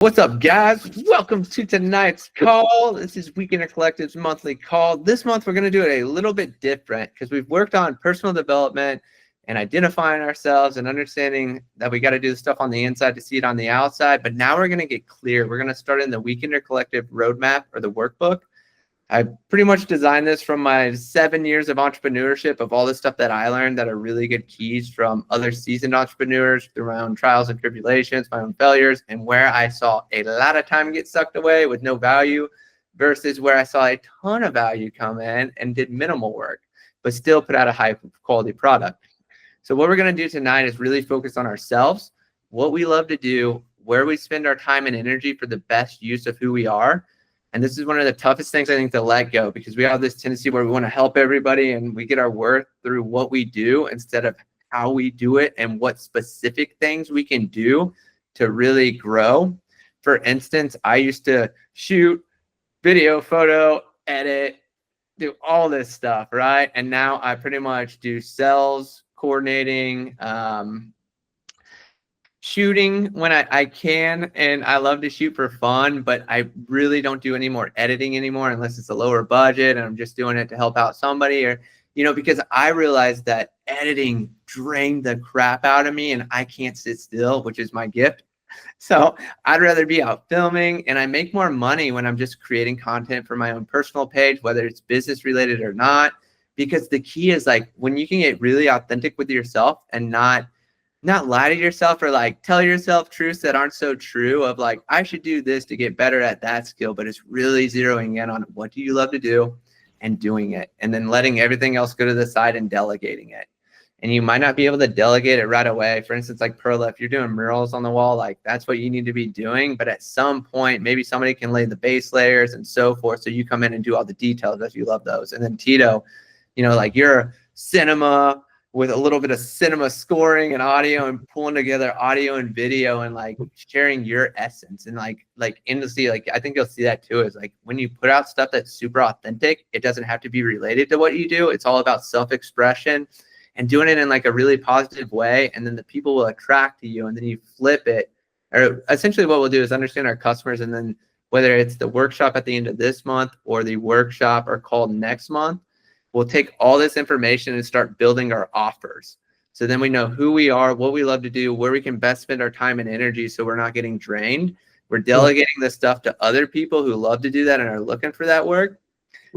What's up, guys? Welcome to tonight's call. This is WKNDR Collective's monthly call. This month, we're going to do it a little bit different because we've worked on personal development and identifying ourselves and understanding that we got to do the stuff on the inside to see it on the outside. But now we're going to get clear. We're going to start in the WKNDR Collective Roadmap or the workbook. I pretty much designed this from my 7 years of entrepreneurship of all the stuff that I learned that are really good keys from other seasoned entrepreneurs through my own trials and tribulations, my own failures, and where I saw a lot of time get sucked away with no value versus where I saw a ton of value come in and did minimal work, but still put out a high quality product. So what we're going to do tonight is really focus on ourselves, what we love to do, where we spend our time and energy for the best use of who we are. And this is one of the toughest things I think to let go, because we have this tendency where we want to help everybody and we get our worth through what we do instead of how we do it and what specific things we can do to really grow. For instance, I used to shoot video, photo, edit, do all this stuff, right? And now I pretty much do sales, coordinating, shooting when I can, and I love to shoot for fun, but I really don't do any more editing anymore unless it's a lower budget and I'm just doing it to help out somebody, or because I realized that editing drained the crap out of me and I can't sit still, which is my gift. So I'd rather be out filming, and I make more money when I'm just creating content for my own personal page, whether it's business related or not, because the key is like when you can get really authentic with yourself and not lie to yourself or like tell yourself truths that aren't so true of like, I should do this to get better at that skill, but it's really zeroing in on what do you love to do and doing it, and then letting everything else go to the side and delegating it. And you might not be able to delegate it right away. For instance, like Perla, if you're doing murals on the wall, like that's what you need to be doing. But at some point, maybe somebody can lay the base layers and so forth. So you come in and do all the details if you love those. And then Tito, like you're cinema with a little bit of cinema scoring and audio and pulling together audio and video and like sharing your essence and like endlessly, like I think you'll see that too, is like when you put out stuff that's super authentic, it doesn't have to be related to what you do. It's all about self-expression and doing it in like a really positive way. And then the people will attract to you, and then you flip it. Or essentially what we'll do is understand our customers, and then whether it's the workshop at the end of this month or the workshop or call next month, we'll take all this information and start building our offers. So then we know who we are, what we love to do, where we can best spend our time and energy so we're not getting drained. We're delegating this stuff to other people who love to do that and are looking for that work.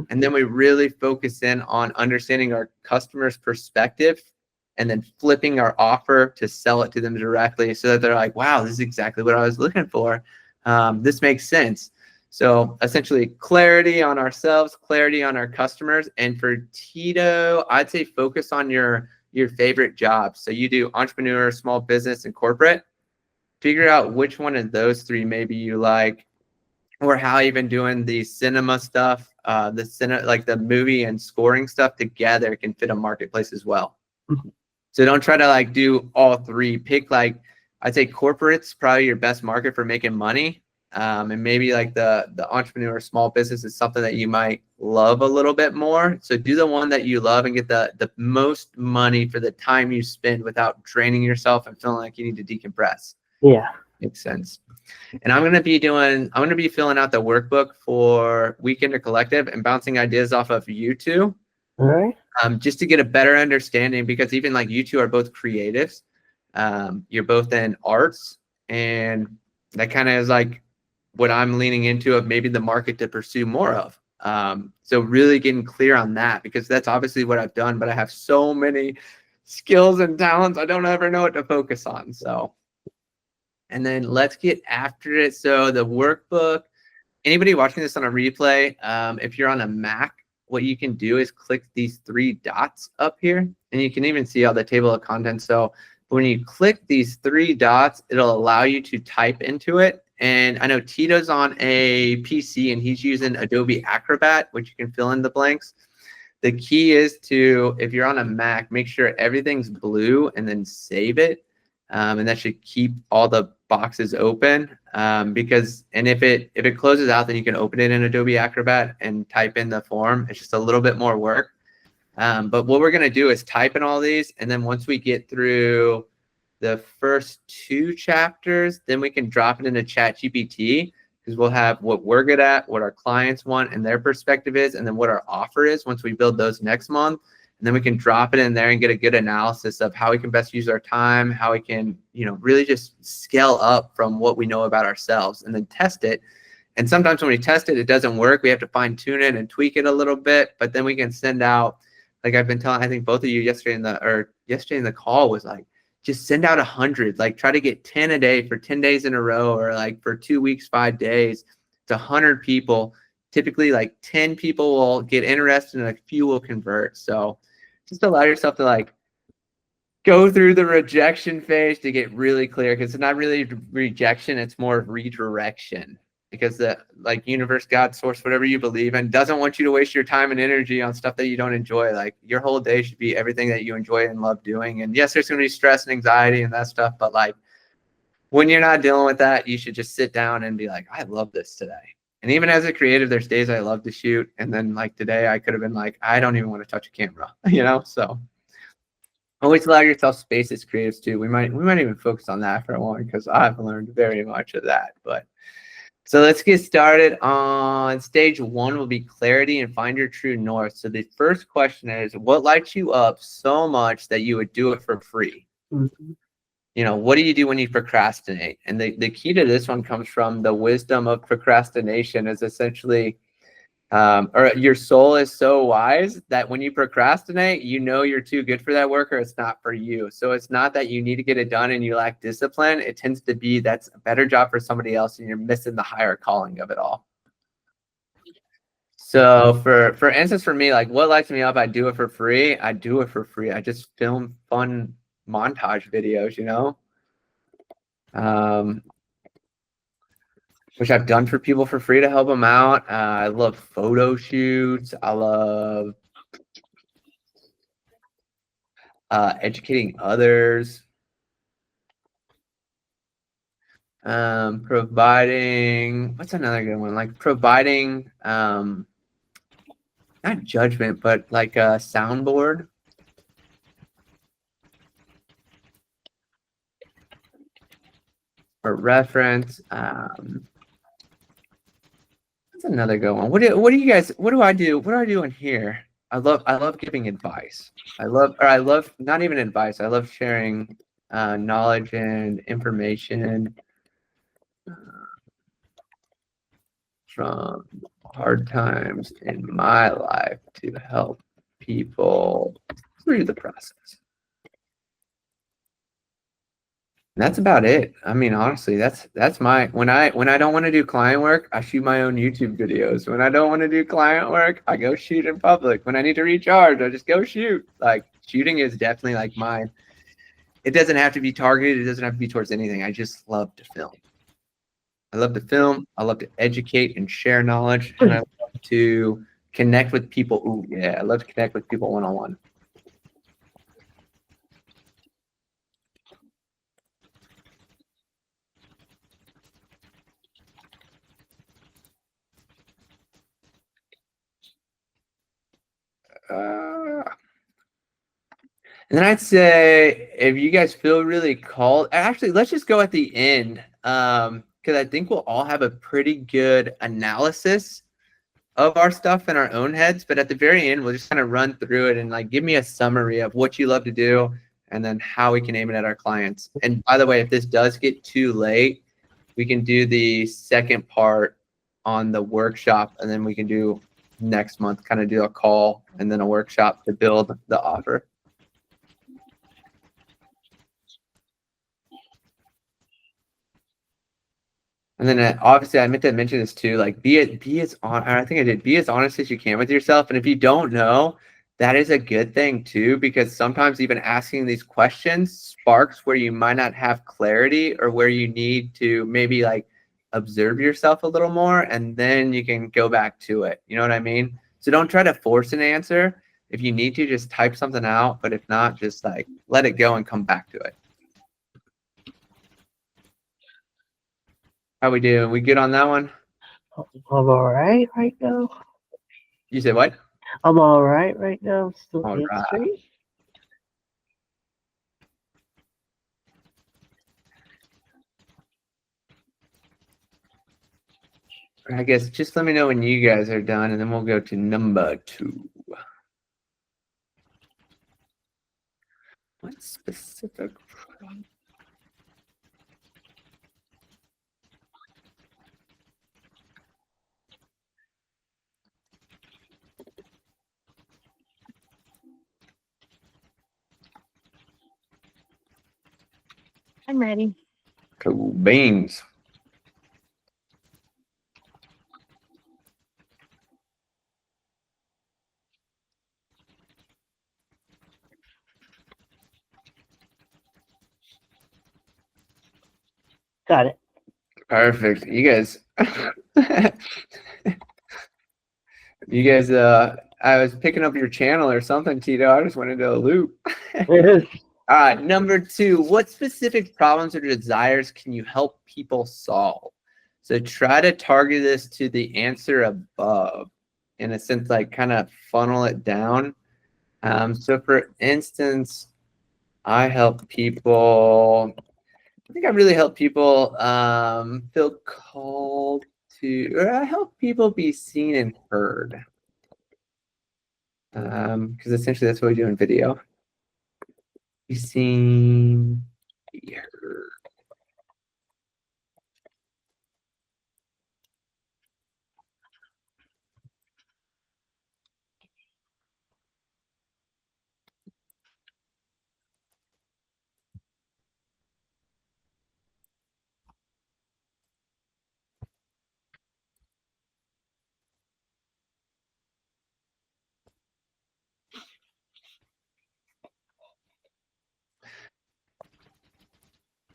And then we really focus in on understanding our customer's perspective and then flipping our offer to sell it to them directly so that they're like, wow, this is exactly what I was looking for. This makes sense. So essentially clarity on ourselves, clarity on our customers. And for Tito, I'd say focus on your favorite jobs. So you do entrepreneur, small business, and corporate. Figure out which one of those three maybe you like, or how you've been doing the cinema stuff, like the movie and scoring stuff together can fit a marketplace as well. Mm-hmm. So don't try to like do all three. Pick like, I'd say corporate's probably your best market for making money. And maybe like the entrepreneur small business is something that you might love a little bit more. So do the one that you love and get the most money for the time you spend without draining yourself and feeling like you need to decompress. Yeah. Makes sense. And I'm going to be filling out the workbook for WKNDR Collective and bouncing ideas off of you two. All right. Just to get a better understanding, because even like you two are both creatives. You're both in arts, and that kind of is like what I'm leaning into of maybe the market to pursue more of. So really getting clear on that, because that's obviously what I've done, but I have so many skills and talents, I don't ever know what to focus on. So, and then let's get after it. So the workbook, anybody watching this on a replay, if you're on a Mac, what you can do is click these 3 dots up here, and you can even see all the table of contents. So when you click these 3 dots, it'll allow you to type into it. And I know Tito's on a PC and he's using Adobe Acrobat, which you can fill in the blanks. The key is to, if you're on a Mac, make sure everything's blue and then save it. And that should keep all the boxes open. And if it closes out, then you can open it in Adobe Acrobat and type in the form. It's just a little bit more work. But what we're going to do is type in all these. And then once we get through the first 2 chapters, then we can drop it into ChatGPT, because we'll have what we're good at, what our clients want and their perspective is, and then what our offer is once we build those next month. And then we can drop it in there and get a good analysis of how we can best use our time, how we can, you know, really just scale up from what we know about ourselves, and then test it. And sometimes when we test it, it doesn't work. We have to fine tune it and tweak it a little bit, but then we can send out, like I've been telling, I think both of you yesterday in the call was like, just send out 100, like try to get 10 a day for 10 days in a row, or like for 2 weeks, 5 days. It's 100 people. Typically like 10 people will get interested and a few will convert. So just allow yourself to like go through the rejection phase to get really clear, because it's not really rejection, it's more redirection. Because the like universe, God, source, whatever you believe in, doesn't want you to waste your time and energy on stuff that you don't enjoy. Like your whole day should be everything that you enjoy and love doing. And yes, there's going to be stress and anxiety and that stuff, but like when you're not dealing with that, you should just sit down and be like, I love this today. And even as a creative, there's days I love to shoot, and then like today I could have been like, I don't even want to touch a camera, you know. So always allow yourself space as creatives too. We might even focus on that for a moment, because I've learned very much of that. But so let's get started. On stage 1 will be clarity and find your true north. So the first question is, what lights you up so much that you would do it for free? Mm-hmm. You know, what do you do when you procrastinate? And the key to this one comes from the wisdom of procrastination, is essentially, or your soul is so wise that when you procrastinate, you know you're too good for that work, or it's not for you. So it's not that you need to get it done and you lack discipline. It tends to be that's a better job for somebody else and you're missing the higher calling of it all. So for instance, for me, like what lights me up, I do it for free. I do it for free. I just film fun montage videos, you know, which I've done for people for free to help them out. I love photo shoots. I love educating others. Providing, what's another good one? Like providing, not judgment, but like a soundboard. For reference. That's another good one. What do you guys, what do I do in here? I love giving advice. I love not even advice. I love sharing knowledge and information from hard times in my life to help people through the process. And that's about it. I mean, honestly, that's my, when I don't want to do client work, I shoot my own YouTube videos. When I don't want to do client work, I go shoot in public. When I need to recharge, I just go shoot. Like shooting is definitely like mine. It doesn't have to be targeted. It doesn't have to be towards anything. I just love to film. I love to film. I love to educate and share knowledge. And I love to connect with people. Ooh, yeah, I love to connect with people one-on-one. And then I'd say if you guys feel really called, actually, let's just go at the end, because I think we'll all have a pretty good analysis of our stuff in our own heads. But at the very end, we'll just kind of run through it and like give me a summary of what you love to do and then how we can aim it at our clients. And by the way, if this does get too late, we can do the second part on the workshop, and then we can do next month, kind of do a call and then a workshop to build the offer. And then obviously I meant to mention this too, like be as honest as you can with yourself. And if you don't know, that is a good thing too, because sometimes even asking these questions sparks where you might not have clarity, or where you need to maybe like observe yourself a little more, and then you can go back to it. You know what I mean? So don't try to force an answer. If you need to, just type something out, but if not, just like let it go and come back to it. How we doing? We good on that one? I'm all right now. You said what? I'm all right now. Still All right. straight. I guess just let me know when you guys are done, and then we'll go to number 2. What specific problem? I'm ready. Cool beans. Got it. Perfect. You guys. You guys, I was picking up your channel or something, Tito. I just went into a loop. All right, number 2, what specific problems or desires can you help people solve? So try to target this to the answer above, in a sense, like kind of funnel it down. So for instance, I help people, I think I really help people feel called to, or I help people be seen and heard. Because essentially that's what we do in video. Be seen, be heard.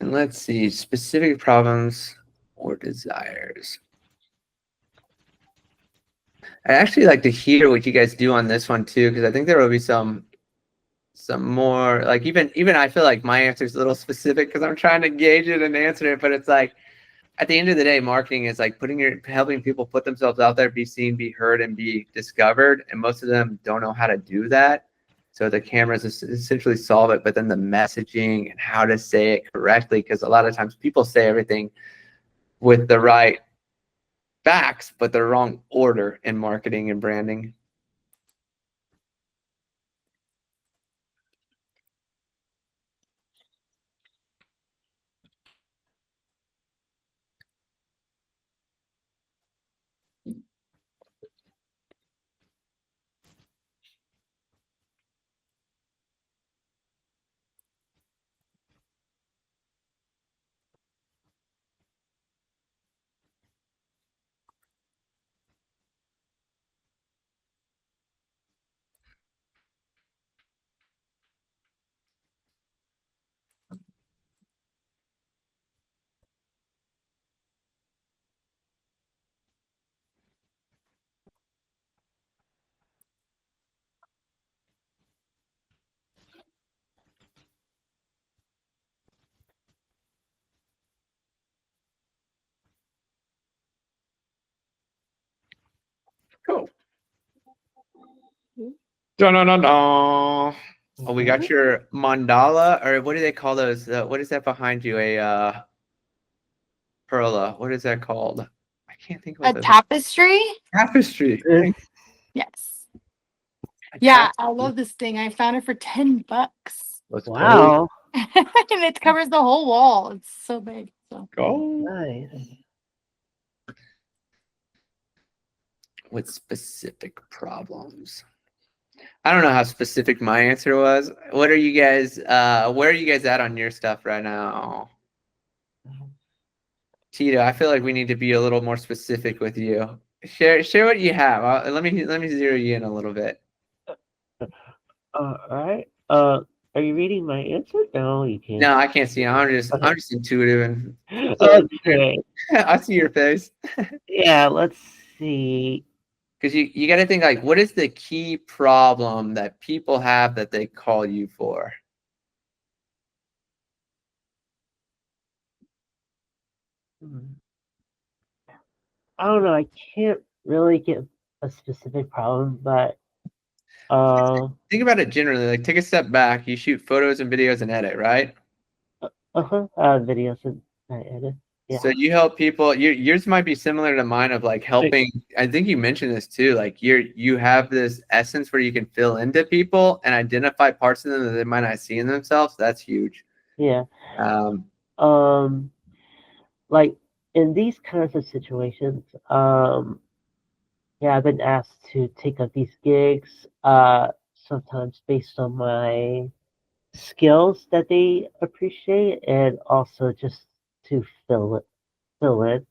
And let's see, specific problems or desires. I'd actually like to hear what you guys do on this one too, because I think there will be some more, like even I feel like my answer is a little specific because I'm trying to gauge it and answer it, but it's like at the end of the day, marketing is like helping people put themselves out there, be seen, be heard, and be discovered. And most of them don't know how to do that. So the cameras essentially solve it, but then the messaging and how to say it correctly, because a lot of times people say everything with the right facts, but the wrong order in marketing and branding. Cool. Dun-dun-dun-dun. Oh, we got your mandala, or what do they call those? What is that behind you? A Perla. What is that called? I can't think A of it. tapestry? Tapestry. Yes. A Yeah, I tapestry. love this thing. I found it for $10. Let's Wow. And it covers the whole wall. It's so big. So go. Nice. With specific problems. I don't know how specific my answer was. What are you guys, where are you guys at on your stuff right now? Tito, I feel like we need to be a little more specific with you. Share what you have. Let me zero you in a little bit. All right. Are you reading my answer? No, you can't. No, I can't see. I'm just intuitive and Okay. I see your face. Yeah, let's see. Because you got to think, like, what is the key problem that people have that they call you for? I don't know. I can't really get a specific problem, but Think about it generally. Like, take a step back. You shoot photos and videos and edit, right? videos and I edit. Yeah. So you help people. Yours might be similar to mine of like helping. I think you mentioned this too. Like you have this essence where you can fill into people and identify parts of them that they might not see in themselves. That's huge. Yeah. Um, Like in these kinds of situations, yeah, I've been asked to take up these gigs, sometimes based on my skills that they appreciate, and also just to fill it.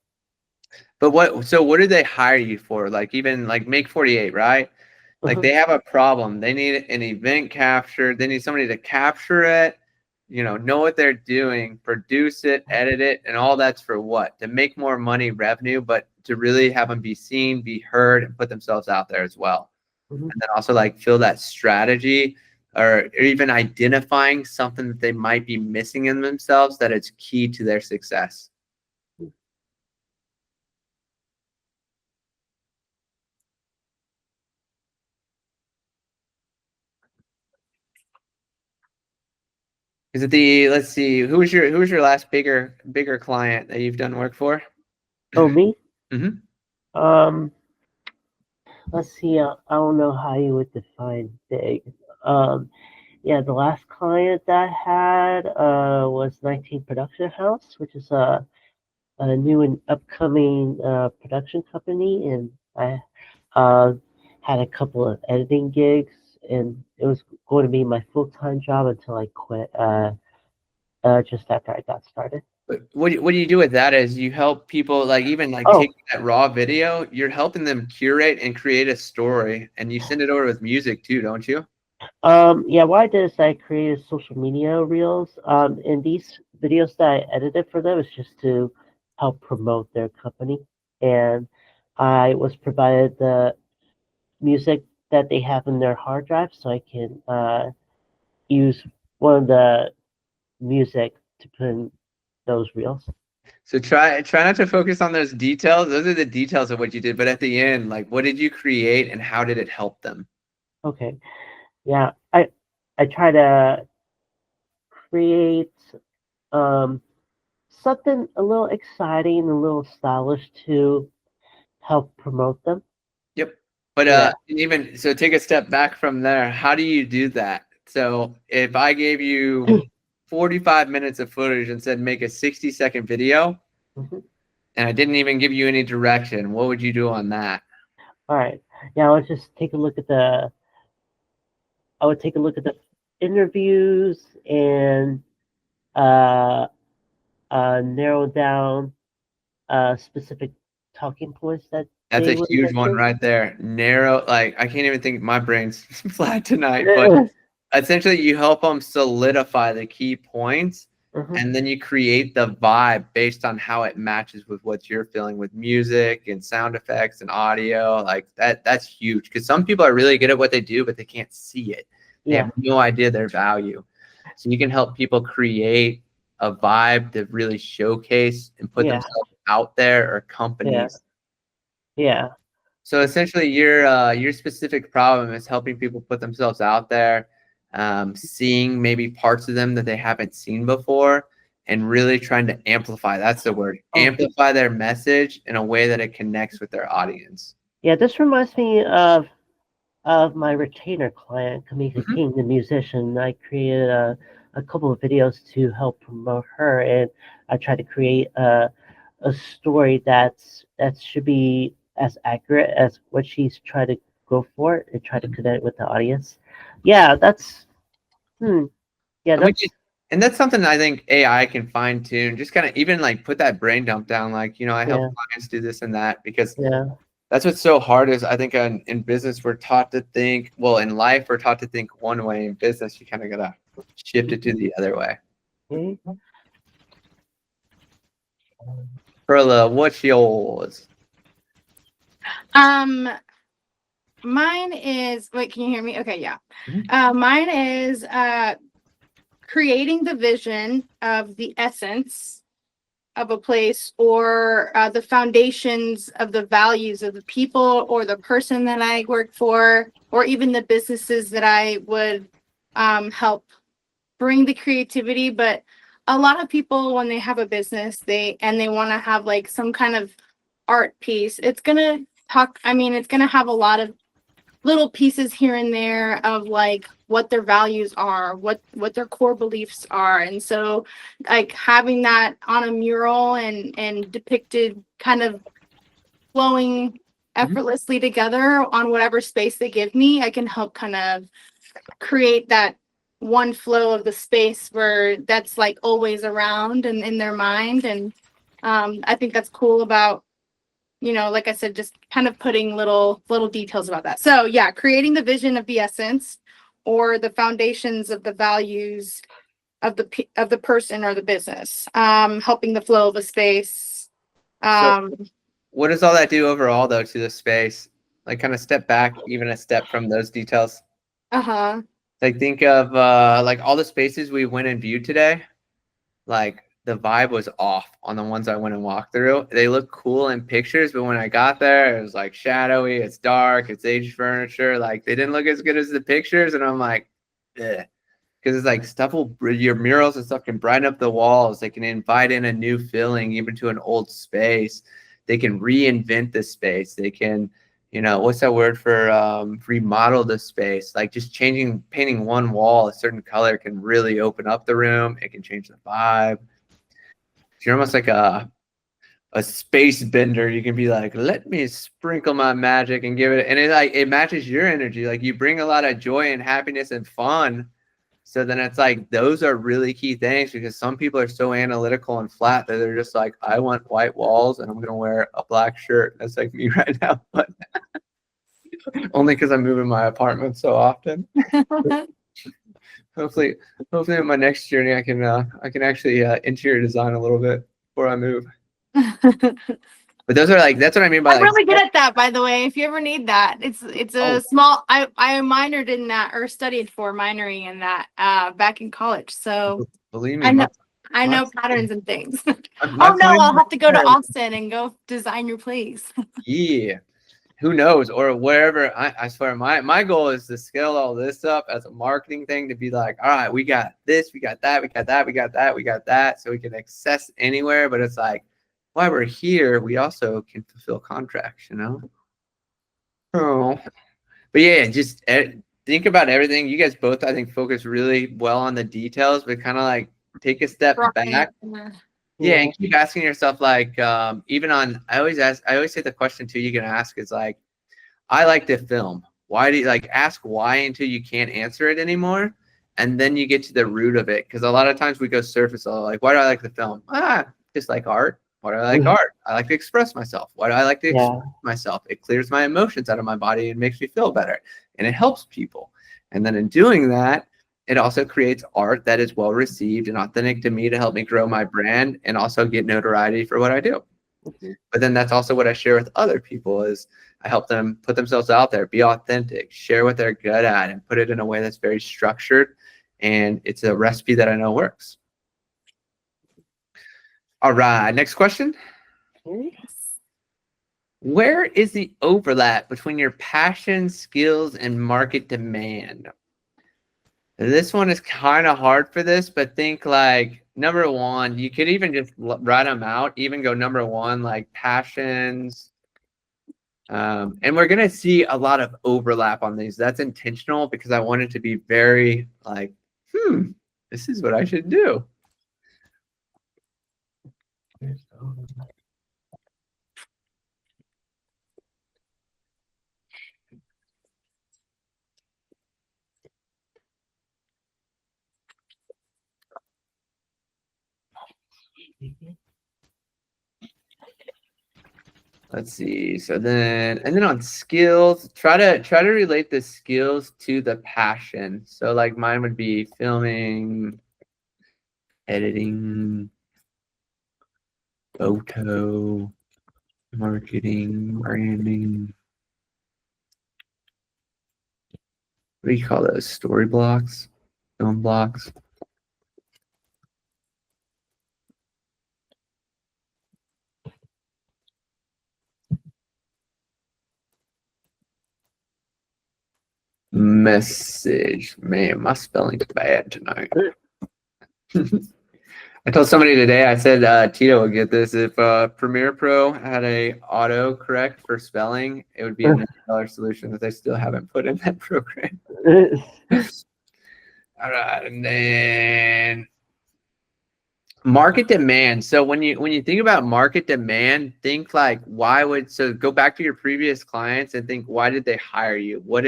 but what did they hire you for? Like even like Make 48, right? Like Mhm, they have a problem. They need an event captured. They need somebody to capture it, know what they're doing, produce it, edit it, and all that's for what? To make more money, revenue, but to really have them be seen, be heard, and put themselves out there as well. mhm. And then also like feel that strategy or even identifying something that they might be missing in themselves that it's key to their success. Is it let's see, who was your last bigger client that you've done work for? Oh, me? Mm-hmm. Um, let's see. I don't know how you would define big. Um, yeah, the last client that I had was 19 Production House, which is a new and upcoming production company, and I uh, had a couple of editing gigs, and it was going to be my full-time job until I quit just after I got started. But what do you do with that is you help people like even like Oh, taking that raw video, you're helping them curate and create a story and you send it over with music too, don't you? yeah, what I did is I created social media reels, and these videos that I edited for them is just to help promote their company, and I was provided the music that they have in their hard drive, so I can use one of the music to put in those reels. So try not to focus on those details. Those are the details of what you did, but at the end, like what did you create and how did it help them? Okay, yeah, I try to create um, something a little exciting, a little stylish to help promote them. Yep. But Yeah. and even so take a step back from there. How do you do that? So if I gave you 45 minutes of footage and said make a 60-second video Mhm. and I didn't even give you any direction, what would you do on that? All right. Yeah, let's just take a look at the. I would take a look at the interviews and uh, narrow down specific talking points that That's they a would huge one mention. right there. Narrow, like I can't even think. My brain's flat tonight, but essentially you help them solidify the key points Mhm. and then you create the vibe based on how it matches with what you're feeling with music and sound effects and audio. Like that's huge because some people are really good at what they do, but they can't see it. They Yeah. have no idea their value. So you can help people create a vibe to really showcase and put Yeah. themselves out there or Yeah. companies. Yeah. So essentially, your specific problem is helping people put themselves out there, seeing maybe parts of them that they haven't seen before, and really trying to amplify. That's the word. Oh, Amplify their message in a way that it connects with their audience. yeah. This reminds me of my retainer client, Kamika Mhm. King, the musician. I created a couple of videos to help promote her, and I tried to create a story that should be as accurate as what she's trying to go for and try to connect with the audience. Yeah, hmm, yeah, And we that's can, and that's something I think AI can fine tune. Just kind of even like put that brain dump down. Like I help yeah, clients do this and that because yeah, that's what's so hard is I think in business we're taught to think, well, in life we're taught to think one way. In business, you kind of gotta shift it to the other way. mhm. Perla, what's yours? Um, mine is, wait, can you hear me? Okay, yeah. Mhm. Mine is creating the vision of the essence of a place or the foundations of the values of the people or the person that I work for, or even the businesses that I would help bring the creativity, but a lot of people, when they have a business, they want to have like some kind of art piece, it's gonna have a lot of little pieces here and there of like what their values are, what their core beliefs are. And so like having that on a mural and depicted kind of flowing effortlessly together on whatever space they give me, I can help kind of create that one flow of the space where that's like always around and in their mind. And I think that's cool about, like I said, just kind of putting little details about that. So yeah, creating the vision of the essence or the foundations of the values of the person or the business, helping the flow of a space. So what does all that do overall though to the space? Like kind of step back even a step from those details. Like think of like all the spaces we went and viewed today. Like the vibe was off on the ones I went and walked through. They look cool in pictures, but when I got there, it was like shadowy, it's dark, it's aged furniture. Like they didn't look as good as the pictures. And I'm like, eh. Because it's like stuff your murals and stuff can brighten up the walls. They can invite in a new feeling, even to an old space. They can reinvent the space. They can, what's that word for remodel the space? Like just painting one wall a certain color can really open up the room. It can change the vibe. You're almost like a space bender. You can be like, let me sprinkle my magic and give it, and it matches your energy. Like you bring a lot of joy and happiness and fun. So then it's like those are really key things, because some people are so analytical and flat that they're just like, I want white walls and I'm gonna wear a black shirt. That's like me right now, but only because I'm moving my apartment so often. Hopefully in my next journey I can actually interior design a little bit before I move. But those are like, that's what I mean by I'm like, really good at that, by the way. If you ever need that, it's a small. I minored in that, or studied for minoring in that back in college. So believe me, I know patterns and things. my Oh no, plan- I'll have to go to Austin and go design your place. Yeah, who knows, or wherever. I swear my goal is to scale all this up as a marketing thing, to be like, all right, we got this, we got that, we got that, we got that, we got that, so we can access anywhere. But it's like, while we're here, we also can fulfill contracts, Oh, but yeah, just think about everything. You guys both, I think, focus really well on the details, but kind of like take a step back. Yeah, and keep asking yourself, like, even on, I always say the question too you can ask is like, I like to film. Why do you ask why until you can't answer it anymore? And then you get to the root of it. Because a lot of times we go surface level, like, why do I like to film? Just like art. Why do I like art? I like to express myself. Why do I like to express myself? It clears my emotions out of my body and makes me feel better. And it helps people. And then in doing that, it also creates art that is well received and authentic to me, to help me grow my brand and also get notoriety for what I do. But then that's also what I share with other people, is I help them put themselves out there, be authentic, share what they're good at, and put it in a way that's very structured. And it's a recipe that I know works. All right, next question. Where is the overlap between your passion, skills, and market demand? This one is kind of hard for this, but think like number one, you could even just write them out, even go number one, like passions. And we're going to see a lot of overlap on these. That's intentional, because I want it to be very like, this is what I should do. Let's see. So then, and then on skills, try to relate the skills to the passion. So like mine would be filming, editing, photo, marketing, branding. What do you call those? Story blocks, film blocks. Message. Man, my spelling's bad tonight. I told somebody today, I said Tito would get this. If Premiere Pro had a auto correct for spelling, it would be a $1 million solution that they still haven't put in that program. All right, and then market demand. So when you think about market demand, think like go back to your previous clients and think, why did they hire you? What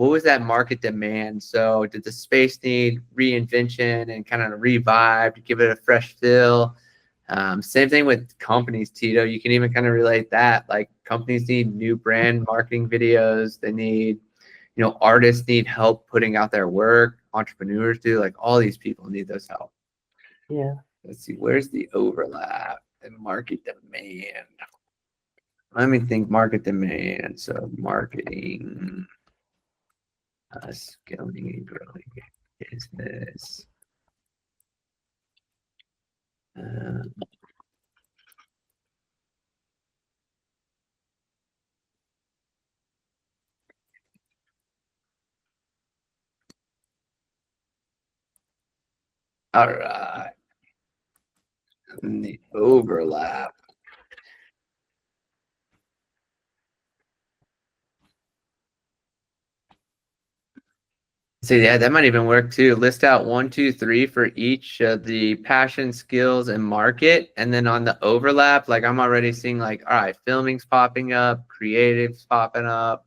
was that market demand? So did the space need reinvention and kind of revive to give it a fresh feel? Same thing with companies, Tito. You can even kind of relate that. Like companies need new brand marketing videos. They need, artists need help putting out their work. Entrepreneurs do. Like all these people need those help. Yeah. Let's see, where's the overlap in market demand? Let me think market demand. So marketing, scaling and growing business. All right. And the overlap. So yeah, that might even work too. List out 1, 2, 3 for each of the passion, skills, and market. And then on the overlap, like I'm already seeing like, all right, filming's popping up, creative's popping up.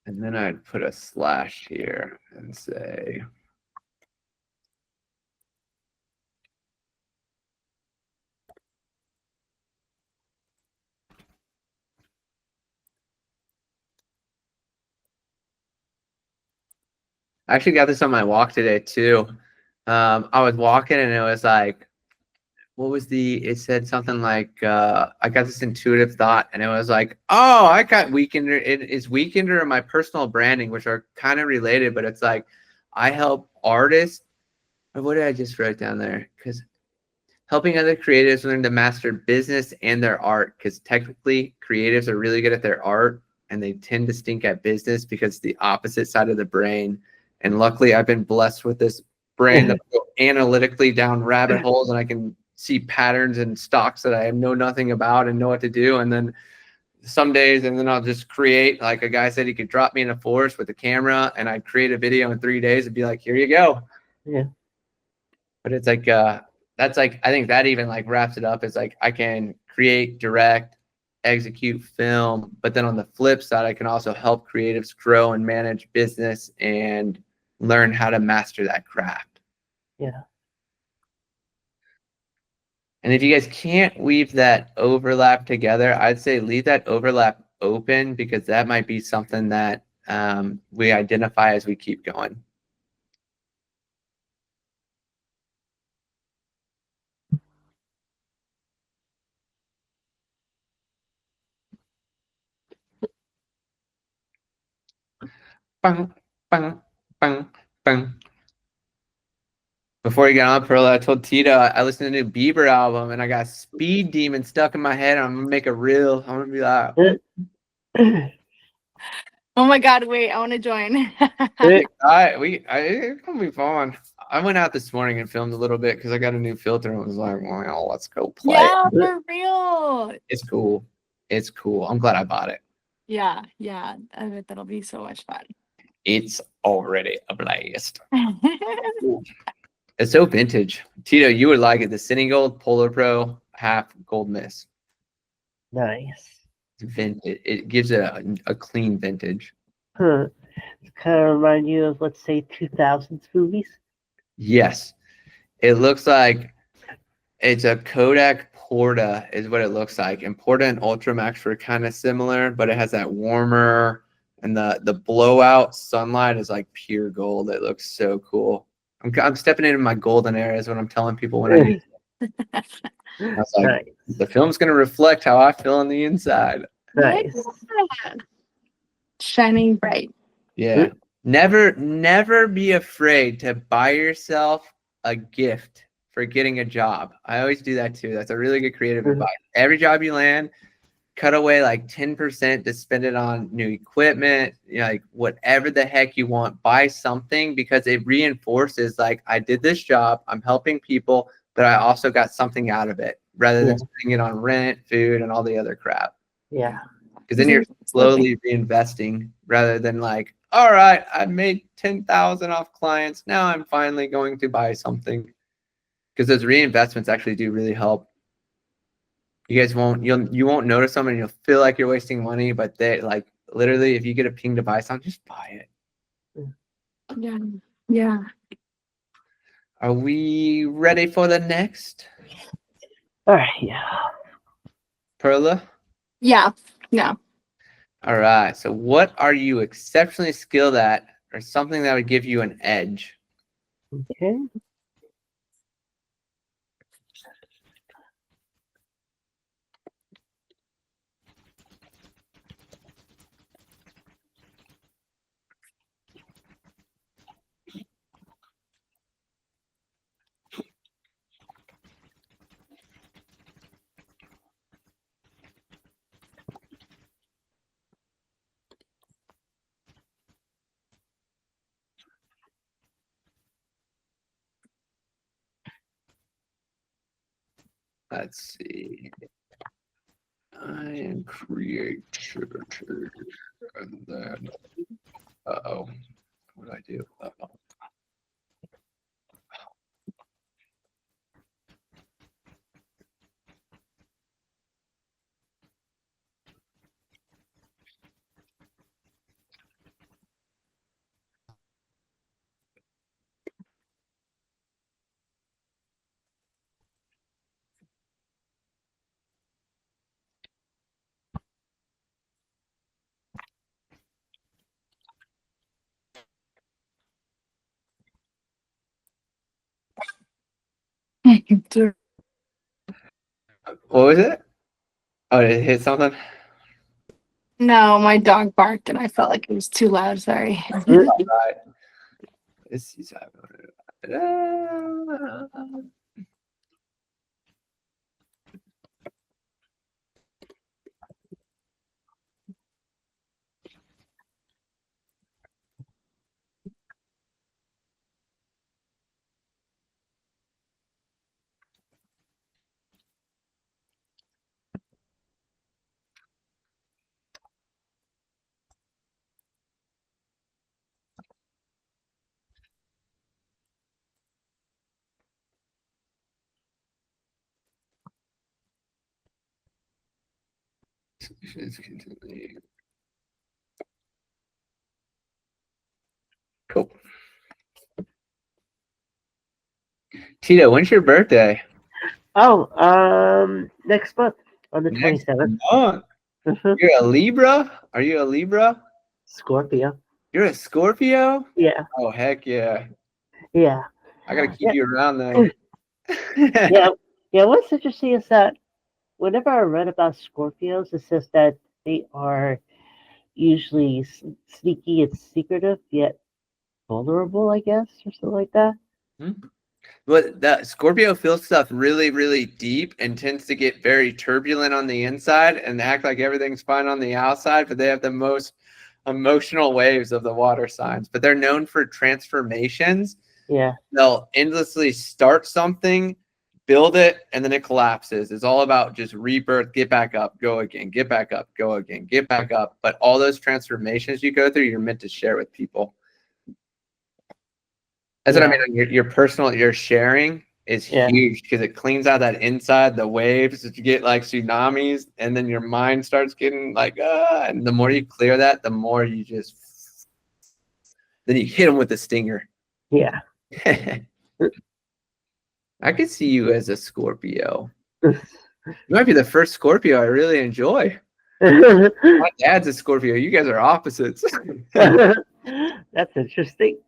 And then I'd put a slash here and say, I actually got this on my walk today too. I was walking and it was like, it said something like, I got this intuitive thought and it was like, oh, I got Weekender. It is Weekender and my personal branding, which are kind of related, but it's like, I help artists. Or what did I just write down there? Because helping other creatives learn to master business and their art, because technically creatives are really good at their art and they tend to stink at business because it's the opposite side of the brain. And luckily I've been blessed with this brain that go analytically down rabbit holes and I can see patterns and stocks that I know nothing about and know what to do. And then some days, and then I'll just create, like a guy said he could drop me in a forest with a camera and I'd create a video in 3 days and be like, here you go. Yeah. But it's like, that's like, I think that even like wraps it up. It's like, I can create, direct, execute, film, but then on the flip side, I can also help creatives grow and manage business and learn how to master that craft. Yeah. And if you guys can't weave that overlap together, I'd say leave that overlap open, because that might be something that we identify as we keep going. Bang, bang, bang, bang. Before you got on, Perla, I told Tito I listened to the new Bieber album and I got Speed Demon stuck in my head. And I'm gonna make a reel. I'm gonna be like, Oh my God, wait, I want to join. it's gonna be fun. I went out this morning and filmed a little bit because I got a new filter and was like, well, let's go play. Yeah, for real. It's cool. It's cool. I'm glad I bought it. Yeah, I bet that'll be so much fun. It's already a blast. It's so vintage. Tito, you would like it. The Cine Gold Polar Pro half gold miss. Nice. It's vintage. It gives it a clean vintage. Huh. It kind of remind you of, let's say, 2000s movies. Yes. It looks like it's a Kodak Porta is what it looks like. And Porta and Ultramax were kind of similar, but it has that warmer, and the blowout sunlight is like pure gold. It looks so cool. I'm stepping into my golden era is what I'm telling people when I use it. I was like, Nice. the film's going to reflect how I feel on the inside. Nice. Yeah. Shining bright. Yeah. Never be afraid to buy yourself a gift for getting a job. I always do that too. That's a really good creative advice. Every job you land, cut away like 10% to spend it on new equipment, like whatever the heck you want. Buy something because it reinforces like, I did this job, I'm helping people, but I also got something out of it rather than spending it on rent, food, and all the other crap. Yeah. Because then you're slowly reinvesting rather than like, all right, I made 10,000 off clients. Now I'm finally going to buy something. Because those reinvestments actually do really help. You guys you won't notice them and you'll feel like you're wasting money, but they like literally if you get a ping to buy something, just buy it. Yeah. Yeah. Are we ready for the next? All right. Yeah. Perla? Yeah. Yeah. All right. So what are you exceptionally skilled at or something that would give you an edge? Okay. Let's see. I am creator. And then, uh-oh. What do I do? Uh-oh. What was it? Oh, did it hit something? No, my dog barked and I felt like it was too loud. Sorry. All right. This is cool. Tito, when's your birthday? Oh, next month on the 27th. Month. You're a Libra? Are you a Libra? Scorpio. You're a Scorpio? Yeah. Oh, heck yeah. Yeah. I got to keep you around then. Yeah. Yeah. What's interesting is that whenever I read about Scorpios, it says that they are usually sneaky and secretive, yet vulnerable, I guess, or something like that. But that Scorpio feels stuff really, really deep and tends to get very turbulent on the inside and act like everything's fine on the outside, but they have the most emotional waves of the water signs. But they're known for transformations. Yeah. They'll endlessly start something, build it, and then it collapses. It's all about just rebirth, get back up, go again, get back up, go again, get back up. But all those transformations you go through, you're meant to share with people. That's what I mean. Your sharing is huge because it cleans out that inside, the waves that you get like tsunamis, and then your mind starts getting like, and the more you clear that, the more you just, then you hit them with the stinger. Yeah. I could see you as a Scorpio. You might be the first Scorpio I really enjoy. My dad's a Scorpio. You guys are opposites. That's interesting.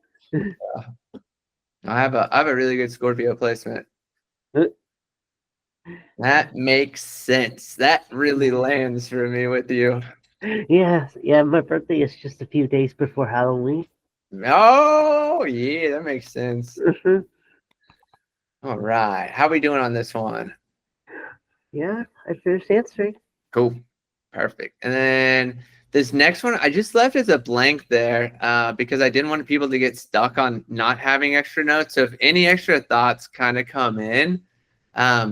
I have a really good Scorpio placement. That makes sense. That really lands for me with you. Yeah, my birthday is just a few days before Halloween. Oh, yeah, that makes sense. All right. How are we doing on this one? Yeah, I finished answering. Cool. Perfect. And then this next one, I just left as a blank there because I didn't want people to get stuck on not having extra notes. So if any extra thoughts kind of come in,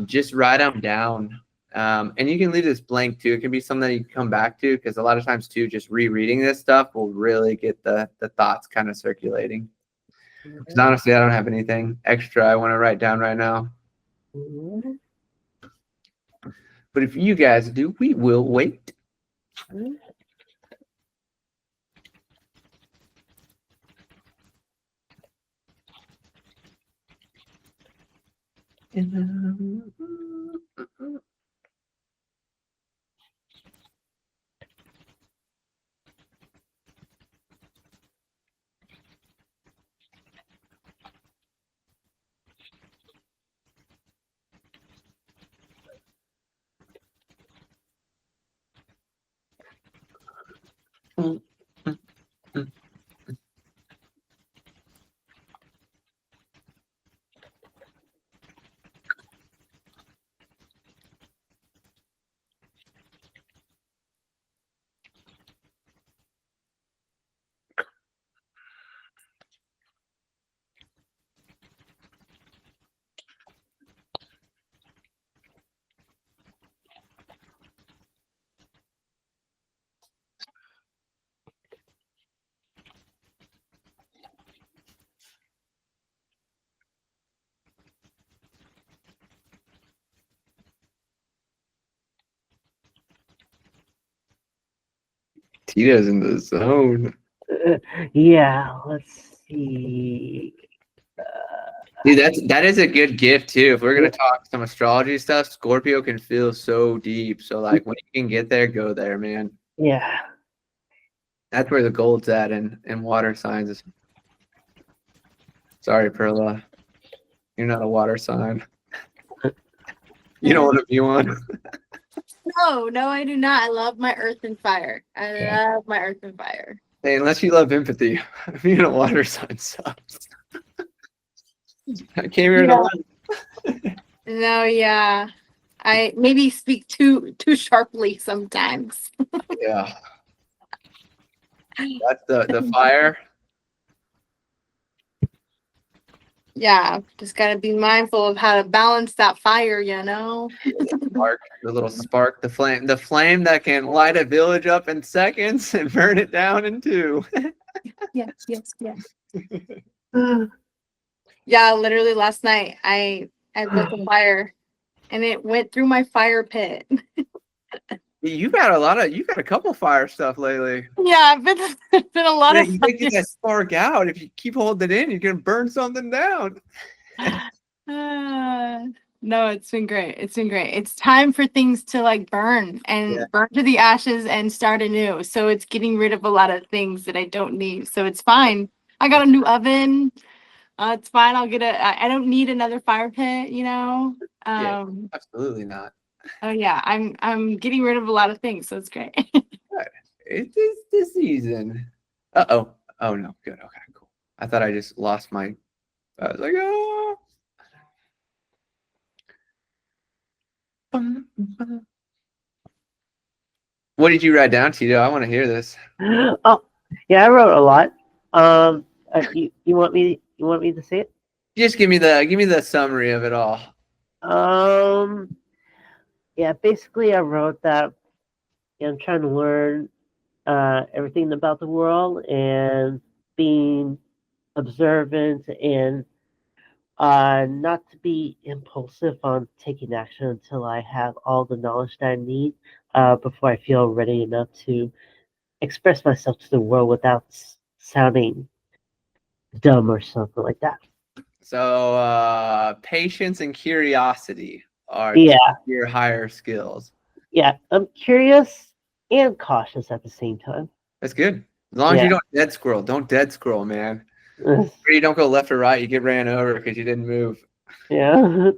just write them down. And you can leave this blank too. It can be something that you can come back to because a lot of times too, just rereading this stuff will really get the thoughts kind of circulating. Because honestly, I don't have anything extra I want to write down right now. But if you guys do, we will wait. Tito's in the zone. Yeah, let's see. Dude, that is a good gift too. If we're gonna talk some astrology stuff, Scorpio can feel so deep. So like when you can get there, go there, man. Yeah. That's where the gold's at in water signs. Sorry, Perla. You're not a water sign. You don't want to be one. No, I do not. I love my earth and fire. I love my earth and fire. Hey, unless you love empathy, being a water sign sucks. I came here to learn. No, yeah. I maybe speak too sharply sometimes. Yeah. That's the fire. Yeah, just gotta be mindful of how to balance that fire, Spark, the little spark, the flame that can light a village up in seconds and burn it down in 2. Yes. Yeah, literally last night I built a fire and it went through my fire pit. You've got a couple fire stuff lately. Yeah, it's been a lot of You can get that spark out. If you keep holding it in, you're gonna burn something down. No, it's been great. It's time for things to like burn and burn to the ashes and start anew. So it's getting rid of a lot of things that I don't need. So it's fine. I got a new oven. It's fine. I don't need another fire pit, Absolutely not. Oh yeah, I'm getting rid of a lot of things, so it's great. It is the season. Oh no, good. Okay, cool. I thought I just lost my. I was like, oh. What did you write down, Tito? I want to hear this. Oh, yeah, I wrote a lot. You want me to say it? Just give me the summary of it all. Yeah, basically I wrote that I'm trying to learn everything about the world and being observant and not to be impulsive on taking action until I have all the knowledge that I need before I feel ready enough to express myself to the world without sounding dumb or something like that. So patience and curiosity are Yeah. your higher skills. Yeah, I'm curious and cautious at the same time. That's good. As long as Yeah. you don't dead scroll, man. Or you don't go left or right, you get ran over because you didn't move. Yeah.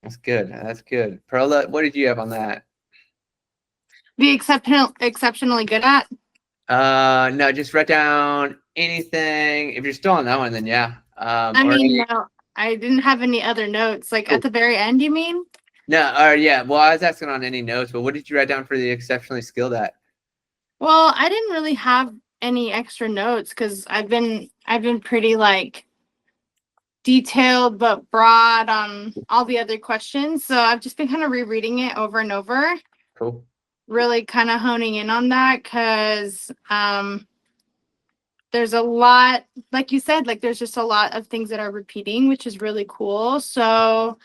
That's good. That's good. Perla, what did you have on that? Be exceptionally good at. No, just write down anything. If you're still on that one, then yeah. I mean, no, I didn't have any other notes. Like at the very end, you mean? No, or yeah. Well, I was asking on any notes, but what did you write down for the exceptionally skilled at? Well, I didn't really have any extra notes because I've been pretty like detailed but broad on all the other questions. So I've just been kind of rereading it over and over. Cool. Really kind of honing in on that because there's a lot, like you said, like there's just a lot of things that are repeating, which is really cool. So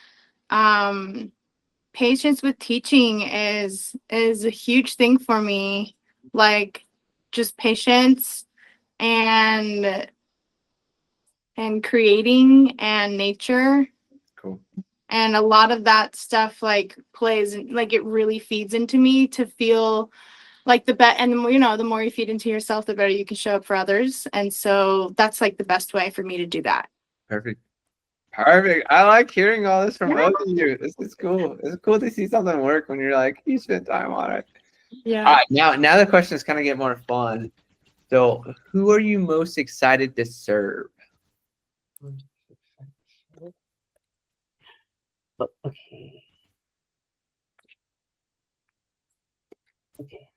patience with teaching is a huge thing for me. Like just patience and creating and nature. Cool. And a lot of that stuff like plays, like it really feeds into me to feel like the best. And you know, the more you feed into yourself, the better you can show up for others. And so that's like the best way for me to do that. Perfect. Perfect. I like hearing all this from both of you. This is cool. It's cool to see something work when you're like, you spent time on it. Yeah. All right, now the questions kind of get more fun. So, who are you most excited to serve? Okay. Okay.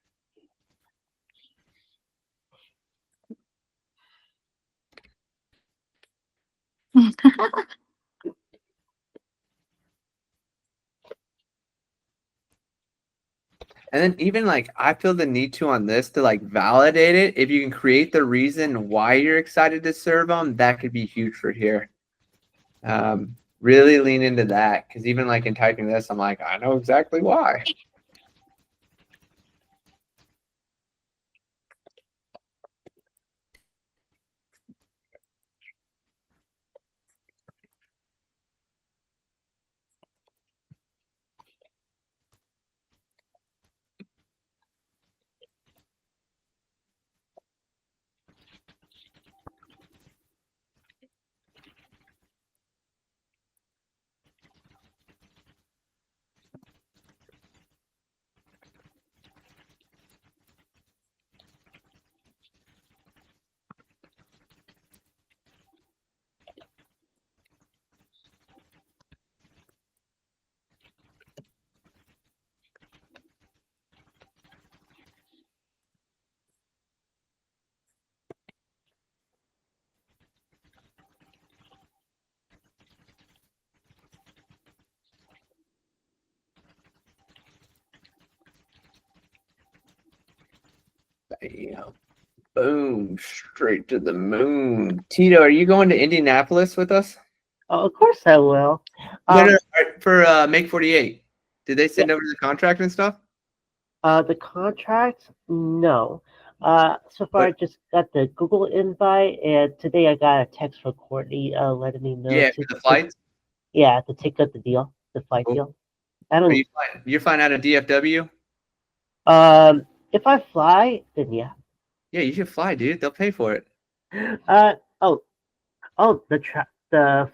And then even like I feel the need to on this to like validate it. If you can create the reason why you're excited to serve them, that could be huge for here. Really lean into that because even like in typing this, I'm like, I know exactly why. Bam. Boom, straight to the moon. Tito, are you going to Indianapolis with us? Oh, of course I will. No, for Make 48. Did they send over the contract and stuff? The contract, no. So far I just got the Google invite, and today I got a text from Courtney letting me know Yeah, for the flights. to take up the deal, the flight Cool. deal. I Are don't. you're flying out of DFW? If I fly, then yeah. Yeah, you should fly, dude. They'll pay for it. The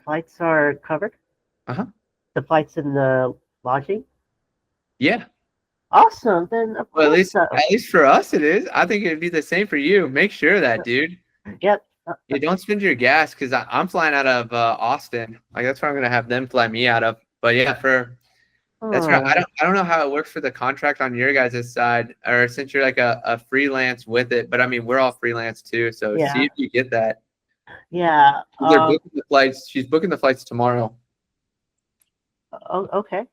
flights are covered. Uh-huh. The flights and the lodging. Yeah. Awesome. Then of Well, course. at least for us it is. I think it'd be the same for you. Make sure of that, dude. Yep. Yeah, don't spend your gas because I'm flying out of Austin. Like that's where I'm gonna have them fly me out of. But yeah, that's right. I don't know how it works for the contract on your guys' side, or since you're like a freelance with it. But I mean, we're all freelance too. So Yeah. see if you get that. Yeah. They're booking the flights. She's booking the flights tomorrow. Oh, okay.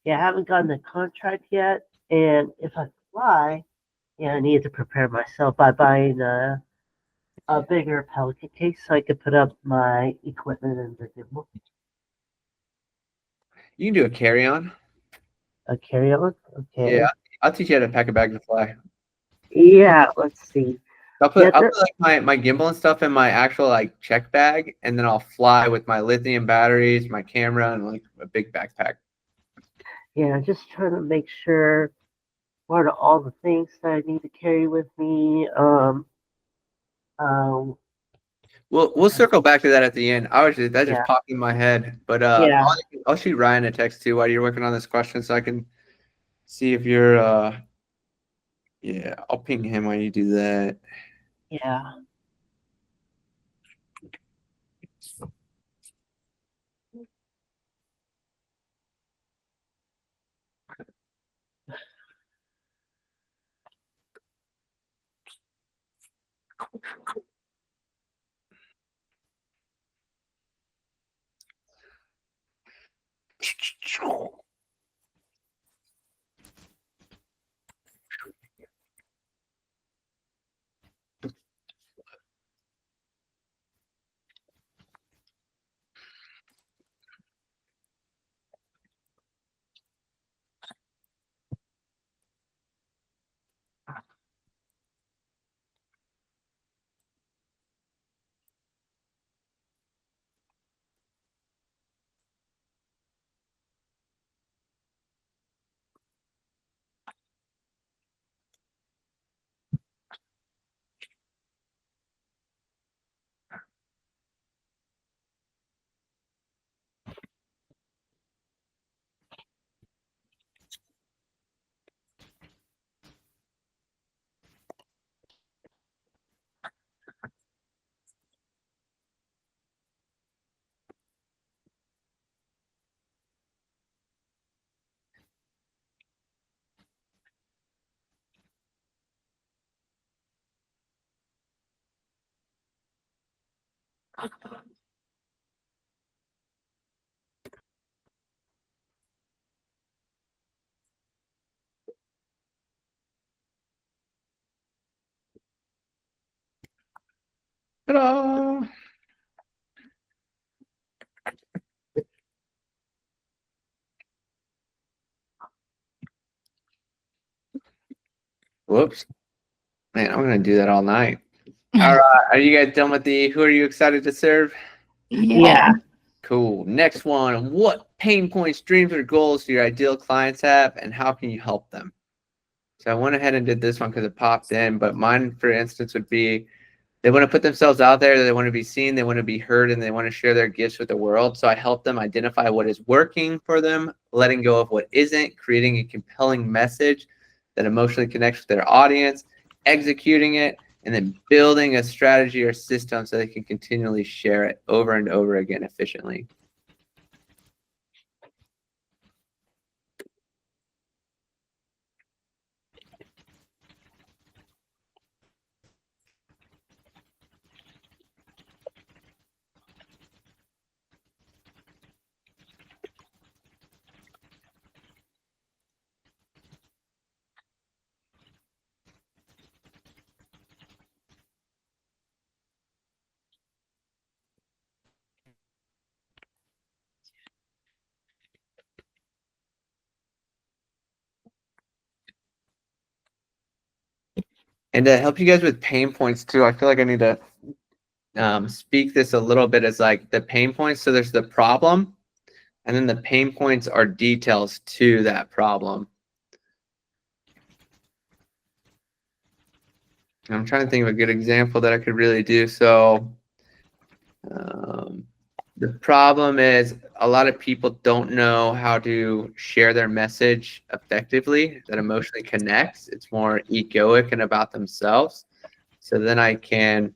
Yeah, I haven't gotten the contract yet, and if I fly, yeah, I need to prepare myself by buying a bigger Pelican case so I could put up my equipment and the gimbal. You can do a carry-on. A carry-on? Okay. Yeah, I'll teach you how to pack a bag to fly. Yeah, let's see. I'll put, Yeah, I'll put like my gimbal and stuff in my actual like check bag, and then I'll fly with my lithium batteries, my camera, and like a big backpack. yeah, just trying to make sure what are all the things that I need to carry with me. Um, We'll circle back to that at the end. That just yeah, popped in my head, but yeah, I'll shoot Ryan a text too while you're working on this question, so I can see if you're yeah, I'll ping him while you do that. yeah. Ta-da! Whoops. Man, I'm gonna do that all night. All right, are you guys done with the who are you excited to serve? Yeah. Cool. Next one. What pain points, dreams, or goals do your ideal clients have, and how can you help them? So I went ahead and did this one because it popped in, but mine, for instance, would be they want to put themselves out there, they want to be seen, they want to be heard, and they want to share their gifts with the world. So I help them identify what is working for them, letting go of what isn't, creating a compelling message that emotionally connects with their audience, executing it, and then building a strategy or system so they can continually share it over and over again efficiently. And to help you guys with pain points too, I feel like I need to speak this a little bit as like the pain points. So there's the problem, and then the pain points are details to that problem. I'm trying to think of a good example that I could really do. So the problem is a lot of people don't know how to share their message effectively that emotionally connects. It's more egoic and about themselves. So then I can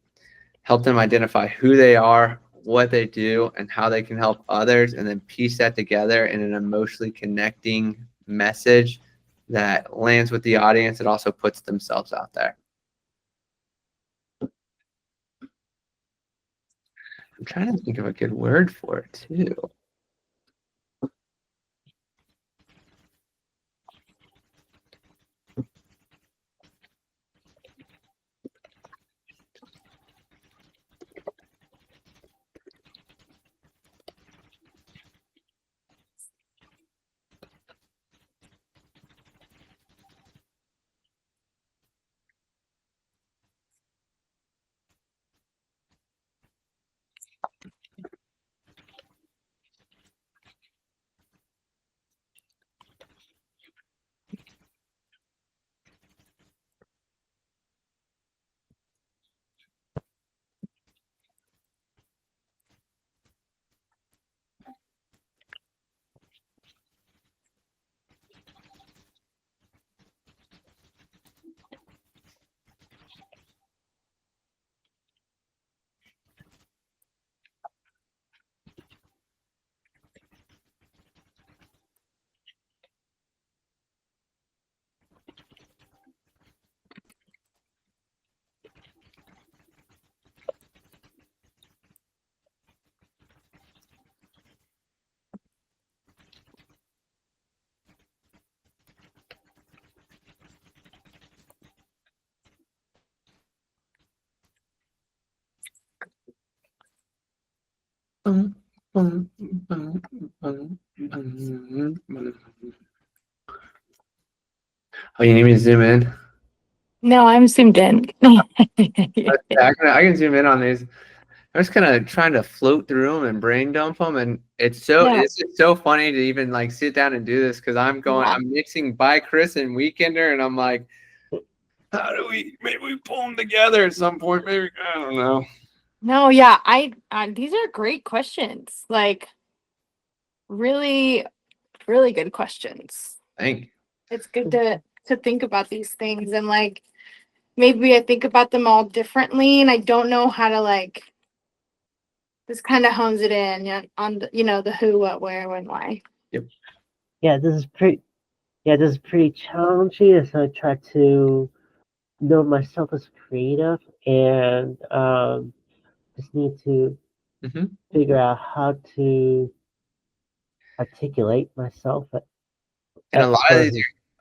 help them identify who they are, what they do, and how they can help others, and then piece that together in an emotionally connecting message that lands with the audience. It also puts themselves out there. I'm trying to think of a good word for it too. Oh, you need me to zoom in? No, I'm zoomed in. I can zoom in on these. I was kind of trying to float through them and brain dump them, and it's just so funny to even like sit down and do this because I'm mixing by Chris and Weekender, and I'm like, how do maybe we pull them together at some point? Maybe I don't know. No, yeah, these are great questions. Like, really, really good questions. Thank you. It's good to think about these things, and like maybe I think about them all differently, and I don't know how to like. This kind of hones it in on the, the who, what, where, when, why. Yep. Yeah, this is pretty challenging as I try to know myself as creative and just need to figure out how to articulate myself. And a lot of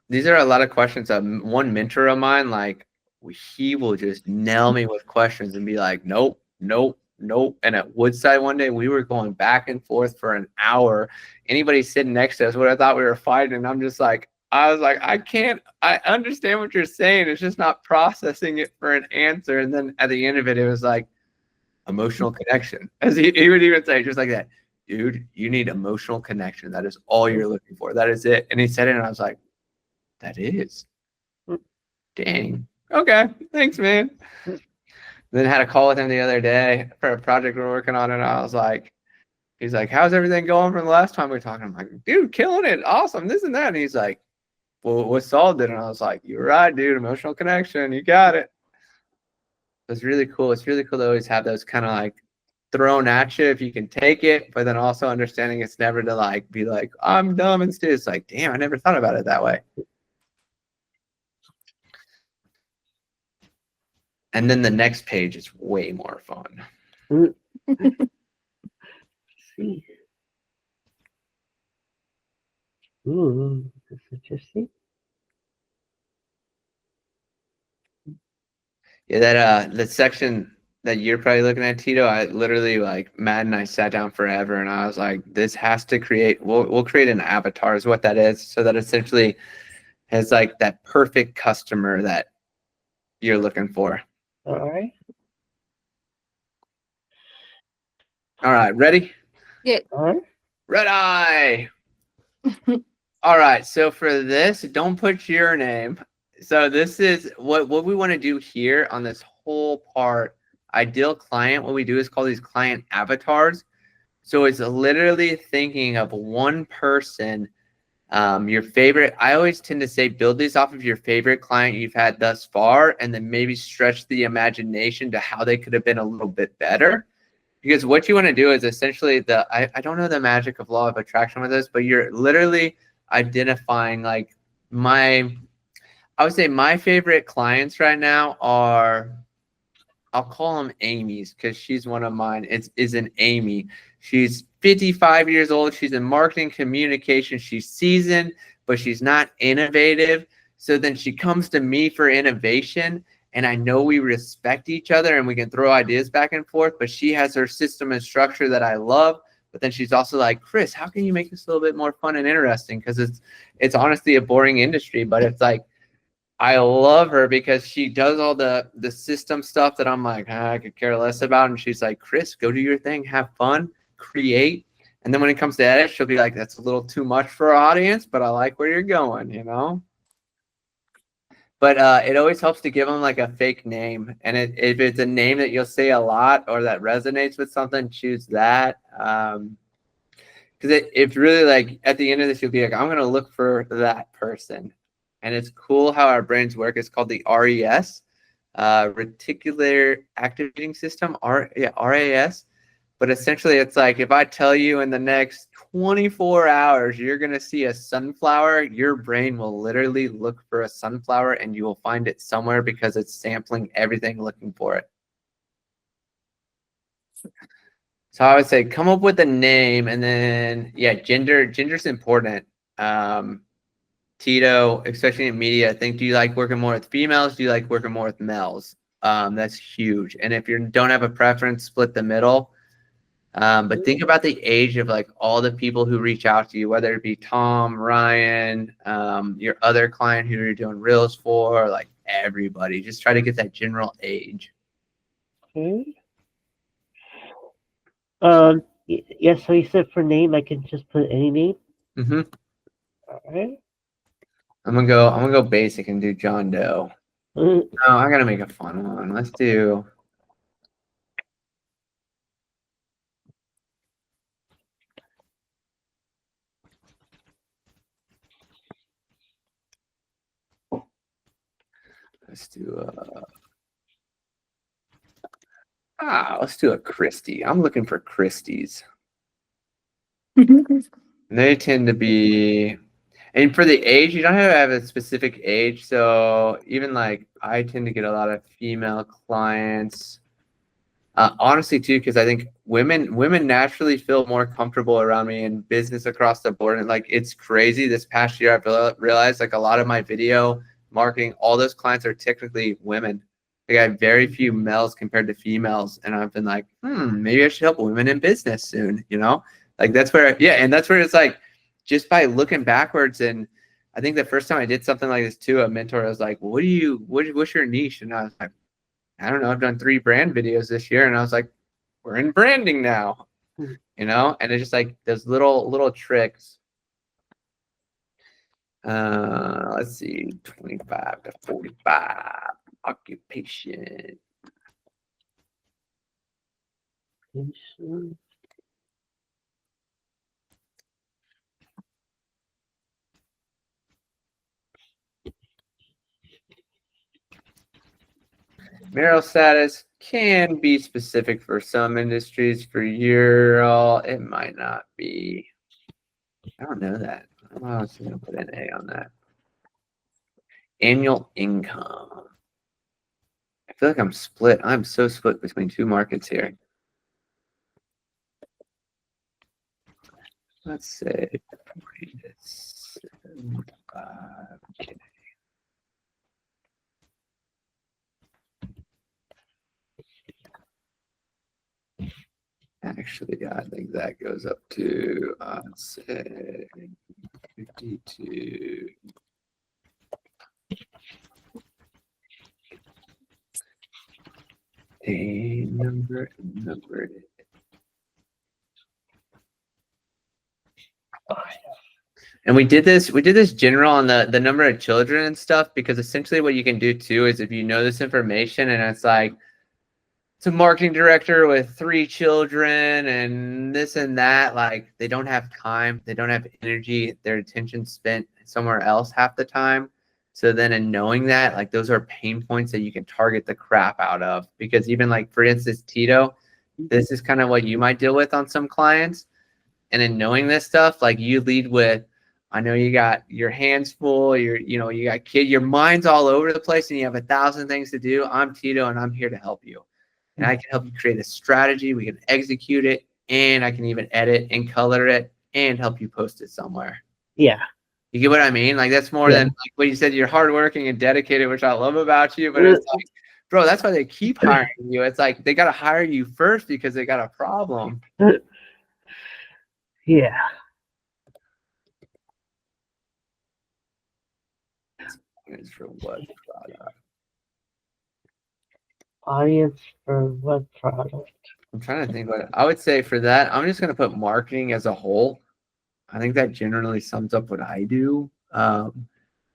these are a lot of questions. One mentor of mine, like he will just nail me with questions and be like, nope, nope, nope. And at Woodside one day, we were going back and forth for an hour. Anybody sitting next to us would have thought we were fighting. And I was like, I understand what you're saying. It's just not processing it for an answer. And then at the end of it, it was like emotional connection. As he would even say, just like that, dude, you need emotional connection. That is all you're looking for. That is it. And he said it, and I was like, that is. Dang. Okay. Thanks, man. Then had a call with him the other day for a project we're working on, and I was like, he's like, how's everything going from the last time we were talking? I'm like, dude, killing it. Awesome. This and that. And he's like, well, what solved it? And I was like, you're right, dude. Emotional connection. You got it. It's really cool. It's really cool to always have those kind of like thrown at you if you can take it, but then also understanding it's never to like be like, I'm dumb and stupid. It's like, damn, I never thought about it that way. And then the next page is way more fun. See. Ooh, that's interesting. Yeah, that section that you're probably looking at, Tito, I literally like Matt and I sat down forever and I was like, this has to create, we'll create an avatar is what that is. So that essentially has like that perfect customer that you're looking for. All right. All right, ready? Yeah. All right. Red eye. All right, so for this, don't put your name. So this is what we want to do here on this whole part. Ideal client, what we do is call these client avatars. So it's literally thinking of one person, your favorite. I always tend to say build these off of your favorite client you've had thus far, and then maybe stretch the imagination to how they could have been a little bit better. Because what you want to do is essentially I don't know the magic of law of attraction with this, but you're literally identifying like I would say my favorite clients right now are, I'll call them Amy's because she's one of mine. Is an Amy. She's 55 years old. She's in marketing communication. She's seasoned, but she's not innovative. So then she comes to me for innovation. And I know we respect each other and we can throw ideas back and forth, but she has her system and structure that I love. But then she's also like, Chris, how can you make this a little bit more fun and interesting? Because it's honestly a boring industry, but it's like, I love her because she does all the system stuff that I'm like, I could care less about. And she's like, Chris, go do your thing, have fun, create. And then when it comes to edit, she'll be like, that's a little too much for our audience, but I like where you're going, you know? But it always helps to give them like a fake name. And if it's a name that you'll say a lot or that resonates with something, choose that. Because it's really like at the end of this, you'll be like, I'm going to look for that person. And it's cool how our brains work. It's called the RES, Reticular Activating System, RAS. But essentially, it's like if I tell you in the next 24 hours, you're going to see a sunflower, your brain will literally look for a sunflower and you will find it somewhere because it's sampling everything looking for it. So I would say come up with a name and then, yeah, gender's important. Tito, especially in media, I think, do you like working more with females? Do you like working more with males? That's huge. And if you don't have a preference, split the middle. But think about the age of like all the people who reach out to you, whether it be Tom, Ryan, your other client who you're doing reels for, like everybody. Just try to get that general age. Okay. Yeah, so you said for name, I can just put any name. Mm-hmm. All right. I'm gonna go basic and do John Doe. No, I gotta make a fun one. Let's do. Let's do let's do a Christie. I'm looking for Christies. They tend to be, and for the age, you don't have to have a specific age. So even like I tend to get a lot of female clients. Honestly, too, because I think women naturally feel more comfortable around me in business across the board. And like it's crazy. This past year, I've realized like a lot of my video marketing, all those clients are technically women. Like I have very few males compared to females, and I've been like, maybe I should help women in business soon. You know, like that's where, yeah, and that's where it's like, just by looking backwards. And I think the first time I did something like this too, a mentor was like, what's your niche? And I was like, I don't know, I've done 3 brand videos this year. And I was like, we're in branding now, you know? And it's just like those little tricks. Let's see, 25 to 45, occupation. Marital status can be specific for some industries. For your, it might not be. I don't know that. I was going to put an A on that. Annual income. I feel like I'm split. I'm so split between 2 markets here. Let's say 40 to 75K. Actually, I think that goes up to, let's say 52. A number. And we did this general on the number of children and stuff, because essentially what you can do too is if you know this information and it's like, it's a marketing director with 3 children and this and that, like they don't have time, they don't have energy, their attention spent somewhere else half the time. So then in knowing that, like those are pain points that you can target the crap out of. Because even like, for instance, Tito, this is kind of what you might deal with on some clients. And in knowing this stuff, like you lead with, I know you got your hands full, you got kid, your mind's all over the place and you have 1,000 things to do. I'm Tito and I'm here to help you. And I can help you create a strategy. We can execute it, and I can even edit and color it and help you post it somewhere. Yeah. You get what I mean? Like that's more than like what you said. You're hardworking and dedicated, which I love about you. But it's like, bro, that's why they keep hiring you. It's like they got to hire you first because they got a problem. Yeah. It's for what product? Audience for what product? I'm trying to think what I would say for that. I'm just gonna put marketing as a whole. I think that generally sums up what I do. And